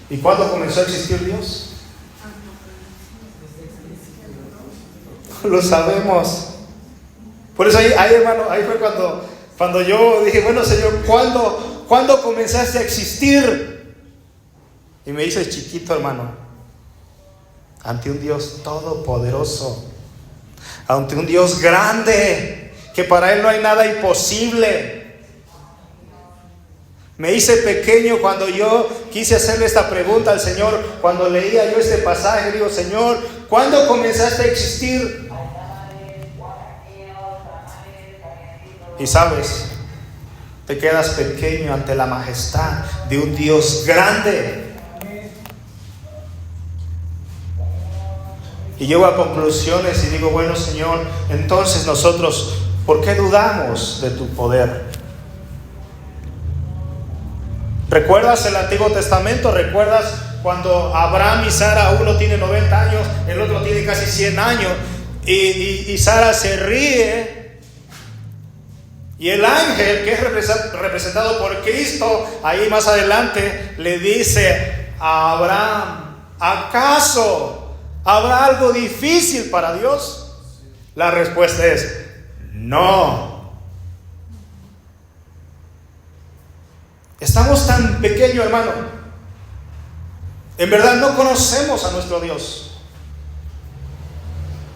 ¿Y cuándo comenzó a existir Dios? Lo sabemos. Por eso ahí hermano, ahí fue cuando yo dije, bueno, Señor, ¿cuándo comenzaste a existir? Y me dice chiquito, hermano, ante un Dios todopoderoso, ante un Dios grande, que para Él no hay nada imposible. Me hice pequeño cuando yo quise hacerle esta pregunta al Señor, cuando leía yo este pasaje. Digo, Señor, ¿cuándo comenzaste a existir? Y sabes, te quedas pequeño ante la majestad de un Dios grande. Y llego a conclusiones y digo, bueno, Señor, entonces nosotros, ¿por qué dudamos de tu poder? ¿Recuerdas el Antiguo Testamento? ¿Recuerdas cuando Abraham y Sara, uno tiene 90 años, el otro tiene casi 100 años, y Sara se ríe? Y el ángel, que es representado por Cristo, ahí más adelante le dice a Abraham, ¿acaso habrá algo difícil para Dios? La respuesta es no. Estamos tan pequeños, hermano. En verdad no conocemos a nuestro Dios.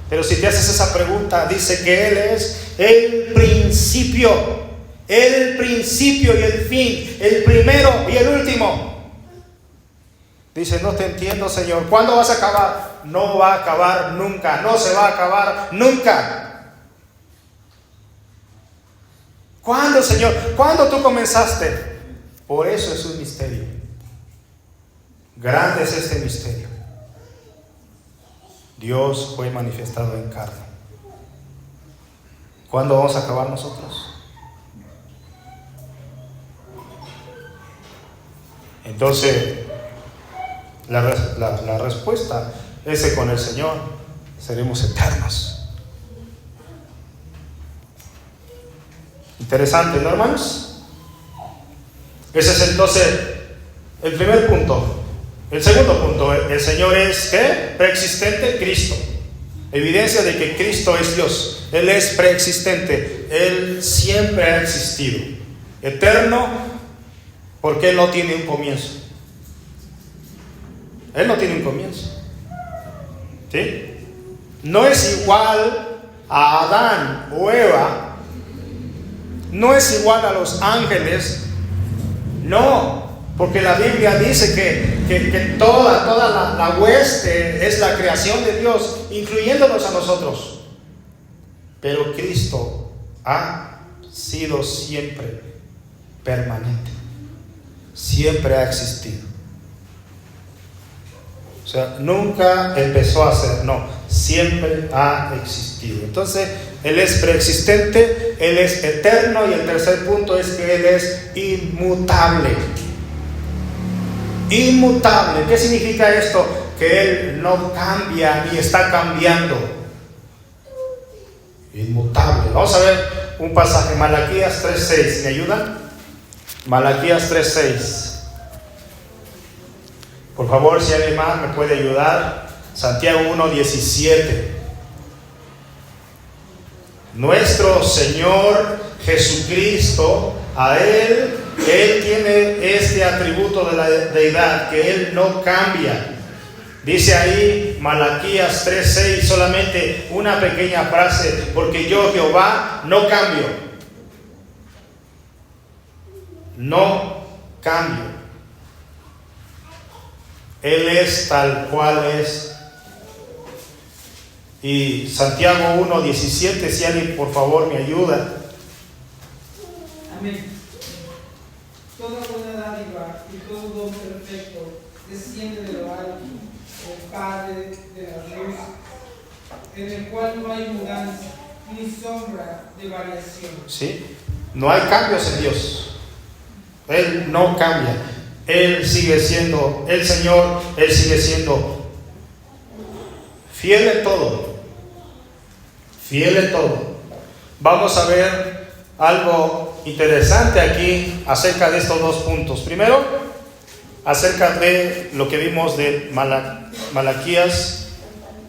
Pero si te haces esa pregunta, dice que Él es el principio y el fin, el primero y el último. Dice, no te entiendo, Señor. ¿Cuándo vas a acabar? No va a acabar nunca, no se va a acabar nunca. ¿Cuándo, Señor? ¿Cuándo tú comenzaste? Por eso es un misterio. Grande es este misterio. Dios fue manifestado en carne. ¿Cuándo vamos a acabar nosotros? Entonces, la respuesta es que con el Señor seremos eternos. Interesante, ¿no, hermanos? Ese es entonces el primer punto. El segundo punto, el Señor es ¿qué? Preexistente, Cristo. Evidencia de que Cristo es Dios. Él es preexistente. Él siempre ha existido. Eterno, porque Él no tiene un comienzo. Él no tiene un comienzo. ¿Sí? No es igual a Adán o Eva. No es igual a los ángeles. No. Porque la Biblia dice que toda la hueste es la creación de Dios, incluyéndonos a nosotros. Pero Cristo ha sido siempre permanente. Siempre ha existido. O sea, nunca empezó a ser, no, siempre ha existido. Entonces, Él es preexistente, Él es eterno, y el tercer punto es que Él es inmutable. Inmutable. ¿Qué significa esto? Que Él no cambia ni está cambiando. Inmutable. Vamos a ver un pasaje, Malaquías 3:6. ¿Me ayudan? Malaquías 3:6. Por favor, si alguien más me puede ayudar. Santiago 1:17. Nuestro Señor Jesucristo, a Él tiene este atributo de la deidad, que Él no cambia. Dice ahí Malaquías 3:6, solamente una pequeña frase: porque yo, Jehová, no cambio. No cambio. Él es tal cual es. Y Santiago 1:17, si alguien por favor me ayuda. Amén. Toda buena dádiva y todo don perfecto desciende de lo alto, el Padre de la luz, en el cual no hay mudanza ni sombra de variación. ¿Sí? No hay cambios en Dios. Él no cambia. Él sigue siendo el Señor. Él sigue siendo fiel en todo. Fiel en todo. Vamos a ver algo interesante aquí acerca de estos dos puntos. Primero, acerca de lo que vimos de Malaquías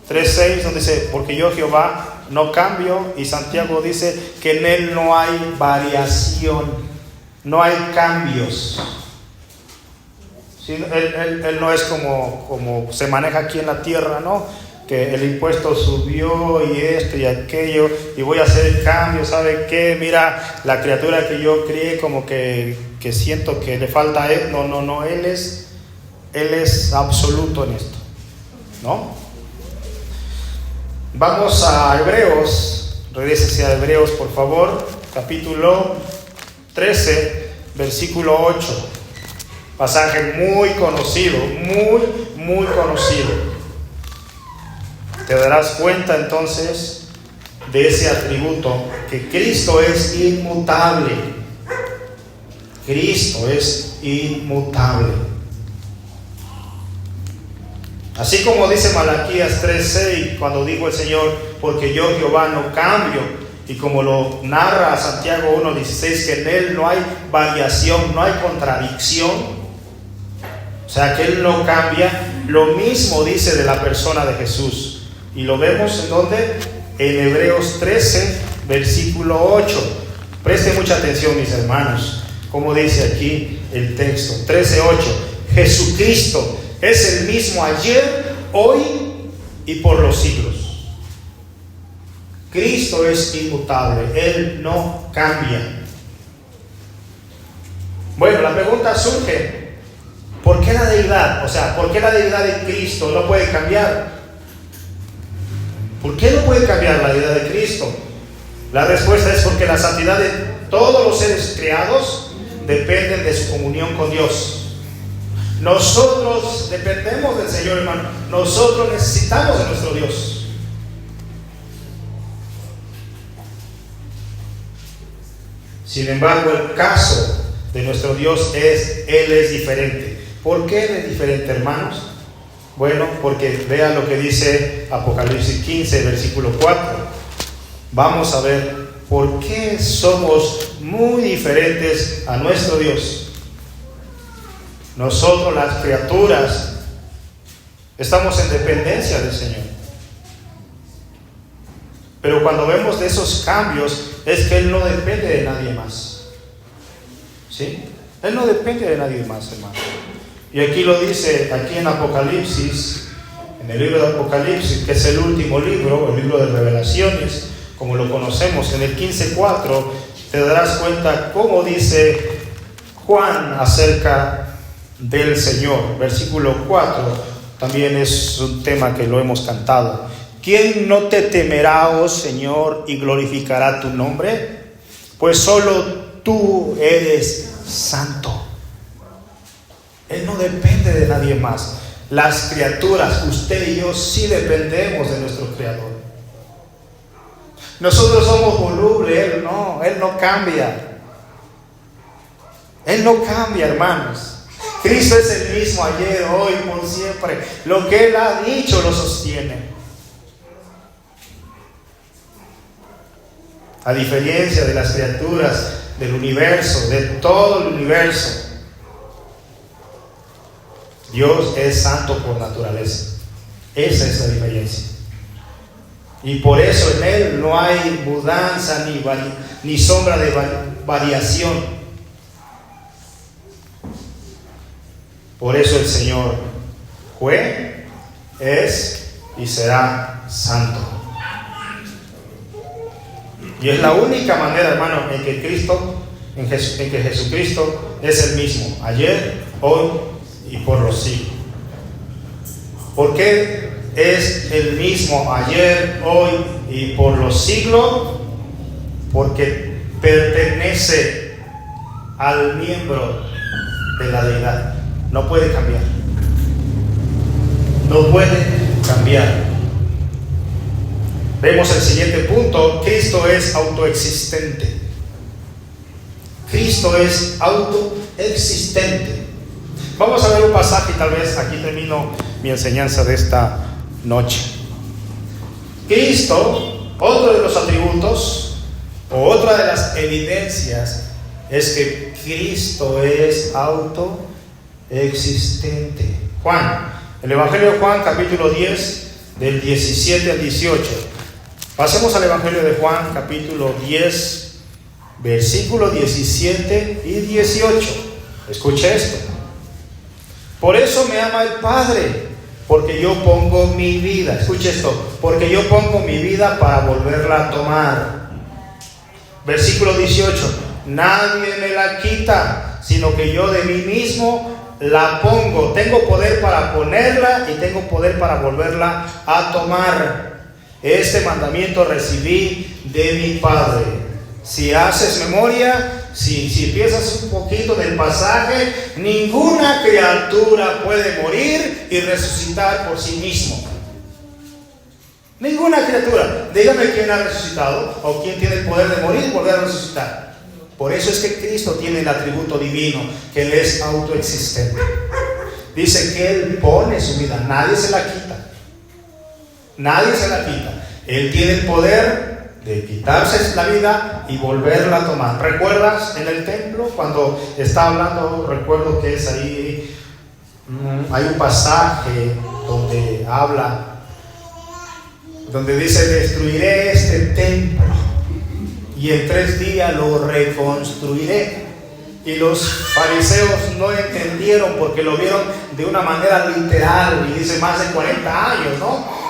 3:6, donde dice: porque yo, Jehová, no cambio. Y Santiago dice que en Él no hay variación, no hay cambios. ¿Sí? Él no es como se maneja aquí en la tierra, ¿no? Que el impuesto subió y esto y aquello, y voy a hacer el cambio. ¿Sabe qué? Mira, la criatura que yo crié, como que siento que le falta a Él. No, Él es absoluto en esto, ¿no? Vamos a Hebreos. Regrésese a Hebreos, por favor, capítulo 13, versículo 8. Pasaje muy conocido, muy conocido. Te darás cuenta entonces de ese atributo, que Cristo es inmutable. Cristo es inmutable. Así como dice Malaquías 3:6, cuando dijo el Señor: porque yo, Jehová, no cambio. Y como lo narra Santiago 1:16, que en Él no hay variación, no hay contradicción. O sea, que Él no cambia. Lo mismo dice de la persona de Jesús. Y lo vemos en donde, en Hebreos 13, versículo 8. Preste mucha atención, mis hermanos, como dice aquí el texto. 13:8. Jesucristo es el mismo ayer, hoy y por los siglos. Cristo es inmutable. Él no cambia. Bueno, la pregunta surge: ¿por qué la deidad? O sea, ¿por qué la deidad de Cristo no puede cambiar? ¿Por qué no puede cambiar la deidad de Cristo? La respuesta es porque la santidad de todos los seres creados dependen de su comunión con Dios. Nosotros dependemos del Señor, hermano. Nosotros necesitamos de nuestro Dios. Sin embargo, el caso de nuestro Dios Él es diferente. ¿Por qué Él es diferente, hermanos? Bueno, porque vean lo que dice Apocalipsis 15, versículo 4. Vamos a ver por qué somos muy diferentes a nuestro Dios. Nosotros, las criaturas, estamos en dependencia del Señor. Pero cuando vemos de esos cambios, es que Él no depende de nadie más. ¿Sí? Él no depende de nadie más, hermano. Y aquí lo dice, aquí en Apocalipsis, en el libro de Apocalipsis, que es el último libro, el libro de Revelaciones, como lo conocemos, en el 15:4, te darás cuenta cómo dice Juan acerca del Señor. Versículo 4, también es un tema que lo hemos cantado. ¿Quién no te temerá, oh Señor, y glorificará tu nombre? Pues solo tú eres santo. Él no depende de nadie más. Las criaturas, usted y yo, sí dependemos de nuestro Creador. Nosotros somos volubles, Él no cambia. Él no cambia, hermanos. Cristo es el mismo ayer, hoy, por siempre. Lo que Él ha dicho lo sostiene. A diferencia de las criaturas del universo, de todo el universo, Dios es santo por naturaleza. Esa es la diferencia. Y por eso en Él no hay mudanza ni sombra de variación. Por eso el Señor fue, es y será santo. Y es la única manera, hermano, en que Jesucristo es el mismo, ayer, hoy y por los siglos. ¿Por qué es el mismo ayer, hoy y por los siglos? Porque pertenece al miembro de la deidad. No puede cambiar. No puede cambiar. Vemos el siguiente punto. Cristo es autoexistente. Cristo es autoexistente. Vamos a ver un pasaje y tal vez aquí termino mi enseñanza de esta noche. Cristo, otro de los atributos o otra de las evidencias es que Cristo es autoexistente. Juan, el Evangelio de Juan, capítulo 10, del 17 al 18. Pasemos al Evangelio de Juan, capítulo 10, versículo 17 y 18. Escuche esto. Por eso me ama el Padre, porque yo pongo mi vida. Escuche esto. Porque yo pongo mi vida para volverla a tomar. Versículo 18. Nadie me la quita, sino que yo de mí mismo la pongo. Tengo poder para ponerla y tengo poder para volverla a tomar. Este mandamiento recibí de mi Padre. Si haces memoria, si piensas un poquito del pasaje, ninguna criatura puede morir y resucitar por sí mismo. Ninguna criatura. Dígame quién ha resucitado o quién tiene el poder de morir y volver a resucitar. Por eso es que Cristo tiene el atributo divino, que Él es autoexistente. Dice que Él pone su vida, nadie se la quita. Nadie se la quita. Él tiene el poder de quitarse la vida y volverla a tomar. ¿Recuerdas en el templo cuando está hablando? Recuerdo que es ahí, hay un pasaje donde habla, donde dice: destruiré este templo y en 3 días lo reconstruiré. Y los fariseos no entendieron porque lo vieron de una manera literal, y dice más de 40 años, ¿no?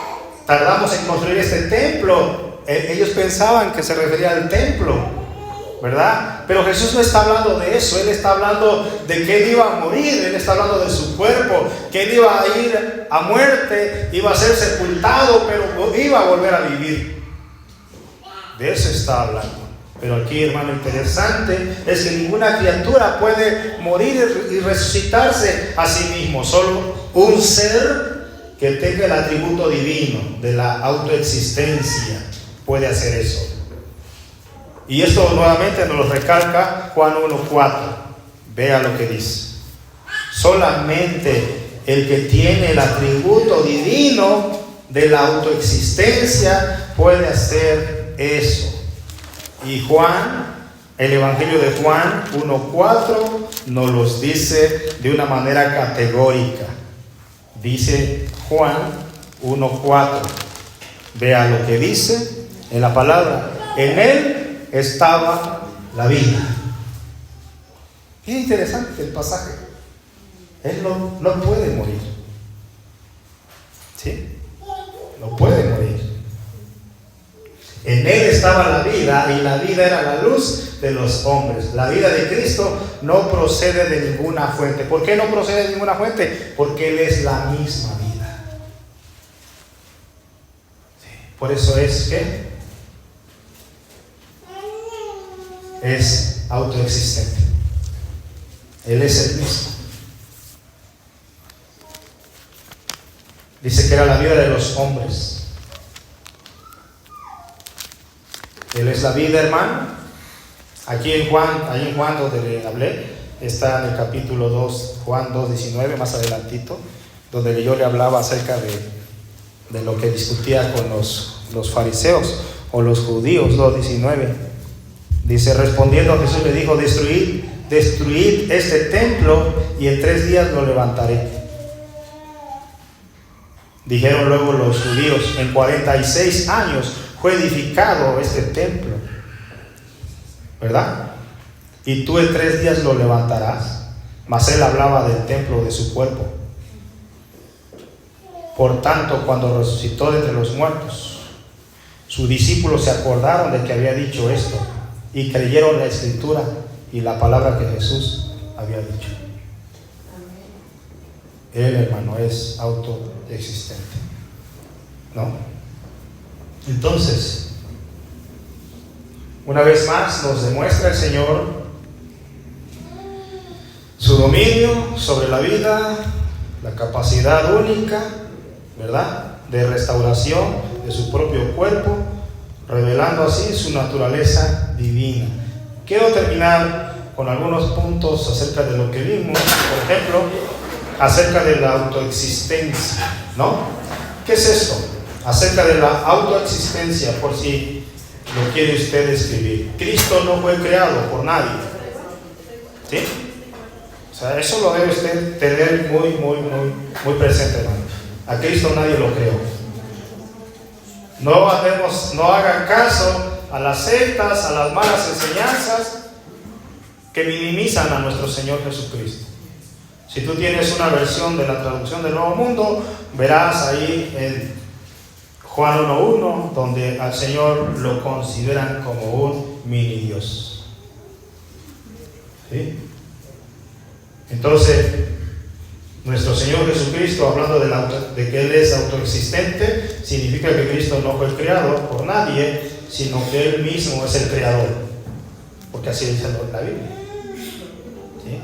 Tardamos en construir este templo. Ellos pensaban que se refería al templo, ¿verdad? Pero Jesús no está hablando de eso. Él está hablando de que Él iba a morir. Él está hablando de su cuerpo, que Él iba a ir a muerte, iba a ser sepultado, pero iba a volver a vivir. De eso está hablando. Pero aquí, hermano, interesante es que ninguna criatura puede morir y resucitarse a sí mismo. Solo un ser que tenga el atributo divino de la autoexistencia puede hacer eso. Y esto nuevamente nos lo recalca Juan 1:4. Vea lo que dice. Solamente el que tiene el atributo divino de la autoexistencia puede hacer eso. Y Juan, el Evangelio de Juan 1:4 nos los dice de una manera categórica. Dice Juan 1:4. Vea lo que dice en la palabra. En él estaba la vida. Qué interesante el pasaje. Él no puede morir. ¿Sí? No puede morir. En él estaba la vida y la vida era la luz de los hombres. La vida de Cristo no procede de ninguna fuente. ¿Por qué no procede de ninguna fuente? Porque él es la misma vida. Sí. Por eso es que es autoexistente. Él es el mismo. Dice que era la vida de los hombres. Él es la vida, hermano. Aquí en Juan, ahí en Juan donde le hablé, está en el capítulo 2, Juan 2:19, más adelantito, donde yo le hablaba acerca de lo que discutía con los fariseos o los judíos. 2:19 dice: respondiendo Jesús le dijo: destruid este templo y en 3 días lo levantaré. Dijeron luego los judíos: en 46 años fue edificado este templo, ¿verdad? Y tú en 3 días lo levantarás. Mas él hablaba del templo de su cuerpo. Por tanto, cuando resucitó de entre los muertos, sus discípulos se acordaron de que había dicho esto y creyeron la escritura y la palabra que Jesús había dicho. Él, hermano, es autoexistente, ¿no? Entonces, una vez más nos demuestra el Señor su dominio sobre la vida, la capacidad única, ¿verdad?, de restauración de su propio cuerpo, revelando así su naturaleza divina. Quiero terminar con algunos puntos acerca de lo que vimos. Por ejemplo, acerca de la autoexistencia, ¿no? ¿Qué es esto? Acerca de la autoexistencia, por si lo quiere usted escribir. Cristo no fue creado por nadie, ¿sí? O sea, eso lo debe usted tener muy presente, hermano. A Cristo nadie lo creó. No hagan caso a las sectas, a las malas enseñanzas que minimizan a nuestro Señor Jesucristo. Si tú tienes una versión de la traducción del Nuevo Mundo, verás ahí en Juan 1:1, donde al Señor lo consideran como un mini Dios. ¿Sí? Entonces, nuestro Señor Jesucristo, hablando de que Él es autoexistente, significa que Cristo no fue creado por nadie, sino que Él mismo es el creador, porque así dice la Biblia. ¿Sí?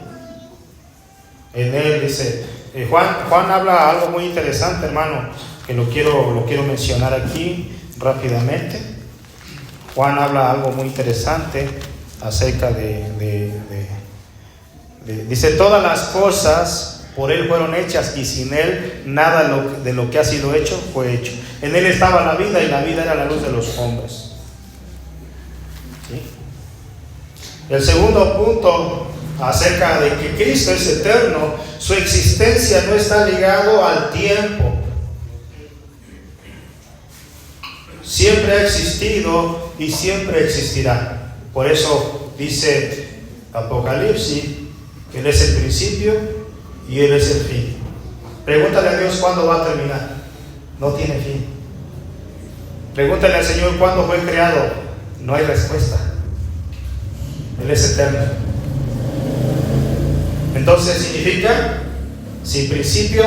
En Él dice, Juan habla algo muy interesante, hermano, que lo quiero mencionar aquí rápidamente. Juan habla algo muy interesante acerca dice: todas las cosas por Él fueron hechas y sin Él nada de lo que ha sido hecho fue hecho. En Él estaba la vida y la vida era la luz de los hombres. ¿Sí? El segundo punto acerca de que Cristo es eterno, su existencia no está ligado al tiempo. Siempre ha existido y siempre existirá. Por eso dice Apocalipsis que Él es el principio y Él es el fin. Pregúntale a Dios cuándo va a terminar. No tiene fin. Pregúntale al Señor cuándo fue creado. No hay respuesta. Él es eterno. Entonces significa sin principio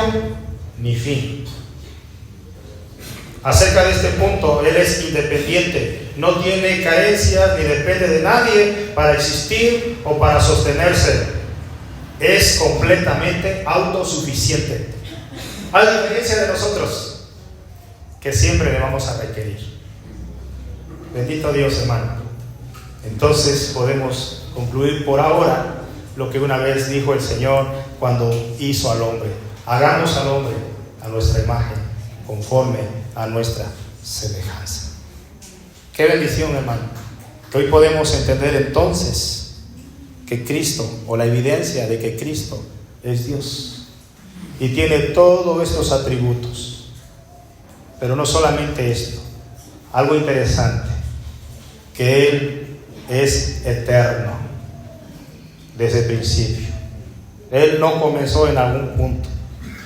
ni fin. Acerca de este punto, Él es independiente, no tiene carencias ni depende de nadie para existir o para sostenerse. Es completamente autosuficiente, a diferencia de nosotros, que siempre le vamos a requerir. Bendito Dios, hermano. Entonces podemos concluir por ahora lo que una vez dijo el Señor cuando hizo al hombre: hagamos al hombre a nuestra imagen, conforme a nuestra semejanza. Qué bendición, hermano, que hoy podemos entender entonces que Cristo, o la evidencia de que Cristo es Dios y tiene todos estos atributos. Pero no solamente esto, algo interesante, que Él es eterno desde el principio. Él no comenzó en algún punto,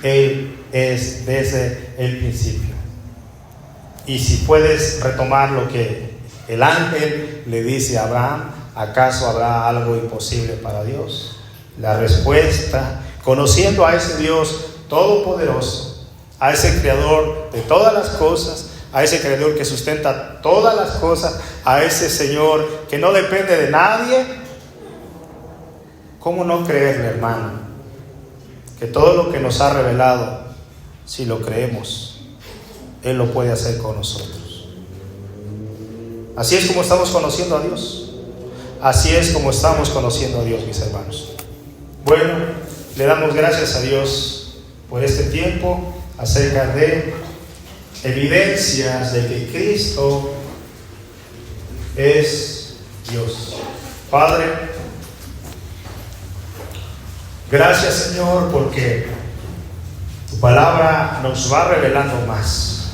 Él es desde el principio. Y si puedes retomar lo que el ángel le dice a Abraham: ¿acaso habrá algo imposible para Dios? La respuesta, conociendo a ese Dios todopoderoso, a ese creador de todas las cosas, a ese creador que sustenta todas las cosas, a ese Señor que no depende de nadie, ¿cómo no creerle, hermano? Que todo lo que nos ha revelado, si lo creemos, Él lo puede hacer con nosotros. Así es como estamos conociendo a Dios. Así es como estamos conociendo a Dios, mis hermanos. Bueno, le damos gracias a Dios por este tiempo acerca de evidencias de que Cristo es Dios. Padre, gracias, Señor, porque tu palabra nos va revelando más.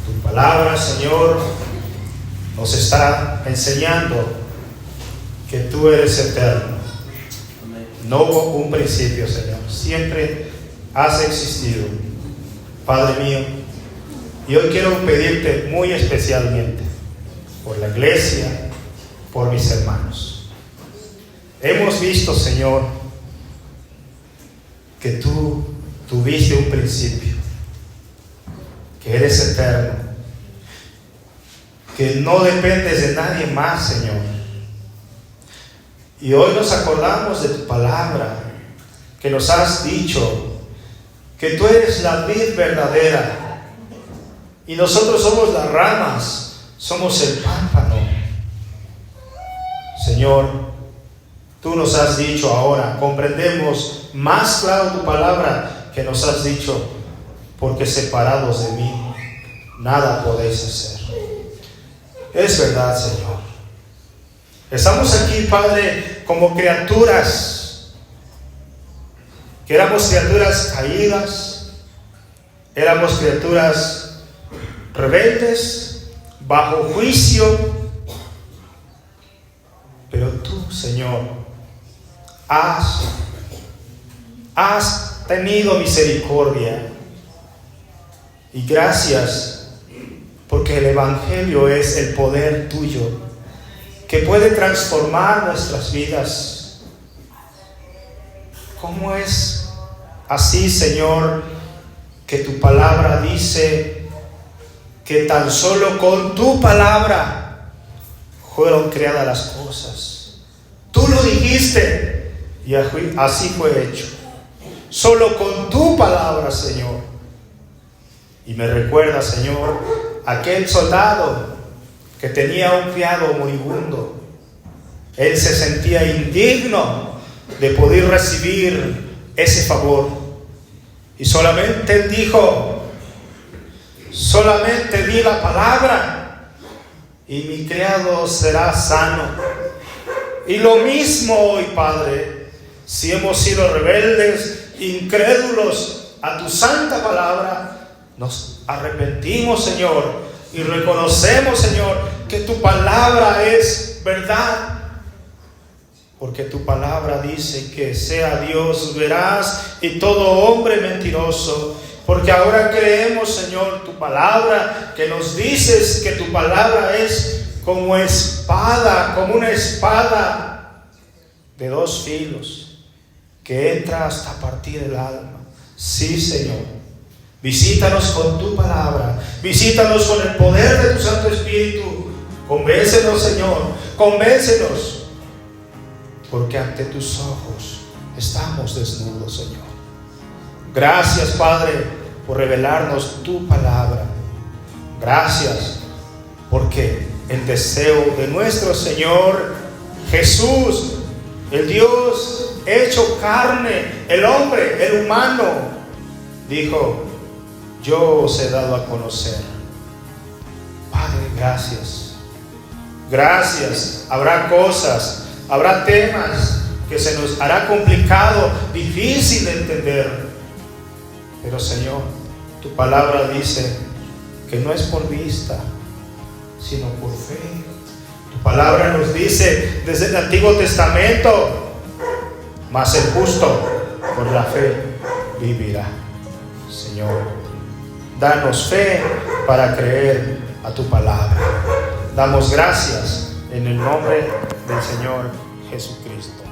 Tu palabra, Señor, nos está enseñando que tú eres eterno. No hubo un principio, Señor. Siempre has existido, Padre mío. Y hoy quiero pedirte muy especialmente por la iglesia, por mis hermanos. Hemos visto, Señor, que tú tuviste un principio, que eres eterno, que no dependes de nadie más, Señor. Y hoy nos acordamos de tu palabra, que nos has dicho que tú eres la vid verdadera y nosotros somos las ramas, somos el pámpano. Señor, tú nos has dicho ahora, comprendemos más claro tu palabra, que nos has dicho: porque separados de mí nada podéis hacer. Es verdad, Señor. Estamos aquí, Padre, como criaturas, que éramos criaturas caídas, éramos criaturas rebeldes, bajo juicio, pero tú, Señor, has tenido misericordia, y gracias, porque el Evangelio es el poder tuyo, que puede transformar nuestras vidas. ¿Cómo es así, Señor, que tu palabra dice que tan solo con tu palabra fueron creadas las cosas? Tú lo dijiste y así fue hecho. Solo con tu palabra, Señor. Y me recuerda, Señor, aquel soldado que tenía un criado moribundo. Él se sentía indigno de poder recibir ese favor. Y solamente él dijo: solamente di la palabra y mi criado será sano. Y lo mismo hoy, Padre, si hemos sido rebeldes, incrédulos a tu santa palabra, nos arrepentimos, Señor, y reconocemos, Señor, que tu palabra es verdad. Porque tu palabra dice que sea Dios veraz y todo hombre mentiroso. Porque ahora creemos, Señor, tu palabra, que nos dices que tu palabra es como espada, como una espada de dos filos, que entra hasta partir el alma. Sí, Señor. Visítanos con tu palabra, visítanos con el poder de tu Santo Espíritu. Convéncenos, Señor, convéncenos, porque ante tus ojos estamos desnudos, Señor. Gracias, Padre, por revelarnos tu palabra. Gracias, porque el deseo de nuestro Señor Jesús El Dios hecho carne, el hombre, el humano, dijo: yo os he dado a conocer. Padre, gracias. Gracias. Habrá cosas, habrá temas que se nos hará complicado, difícil de entender. Pero Señor, tu palabra dice que no es por vista, sino por fe. Tu palabra nos dice desde el Antiguo Testamento: mas el justo por la fe vivirá. Señor, danos fe para creer a tu palabra. Damos gracias en el nombre del Señor Jesucristo.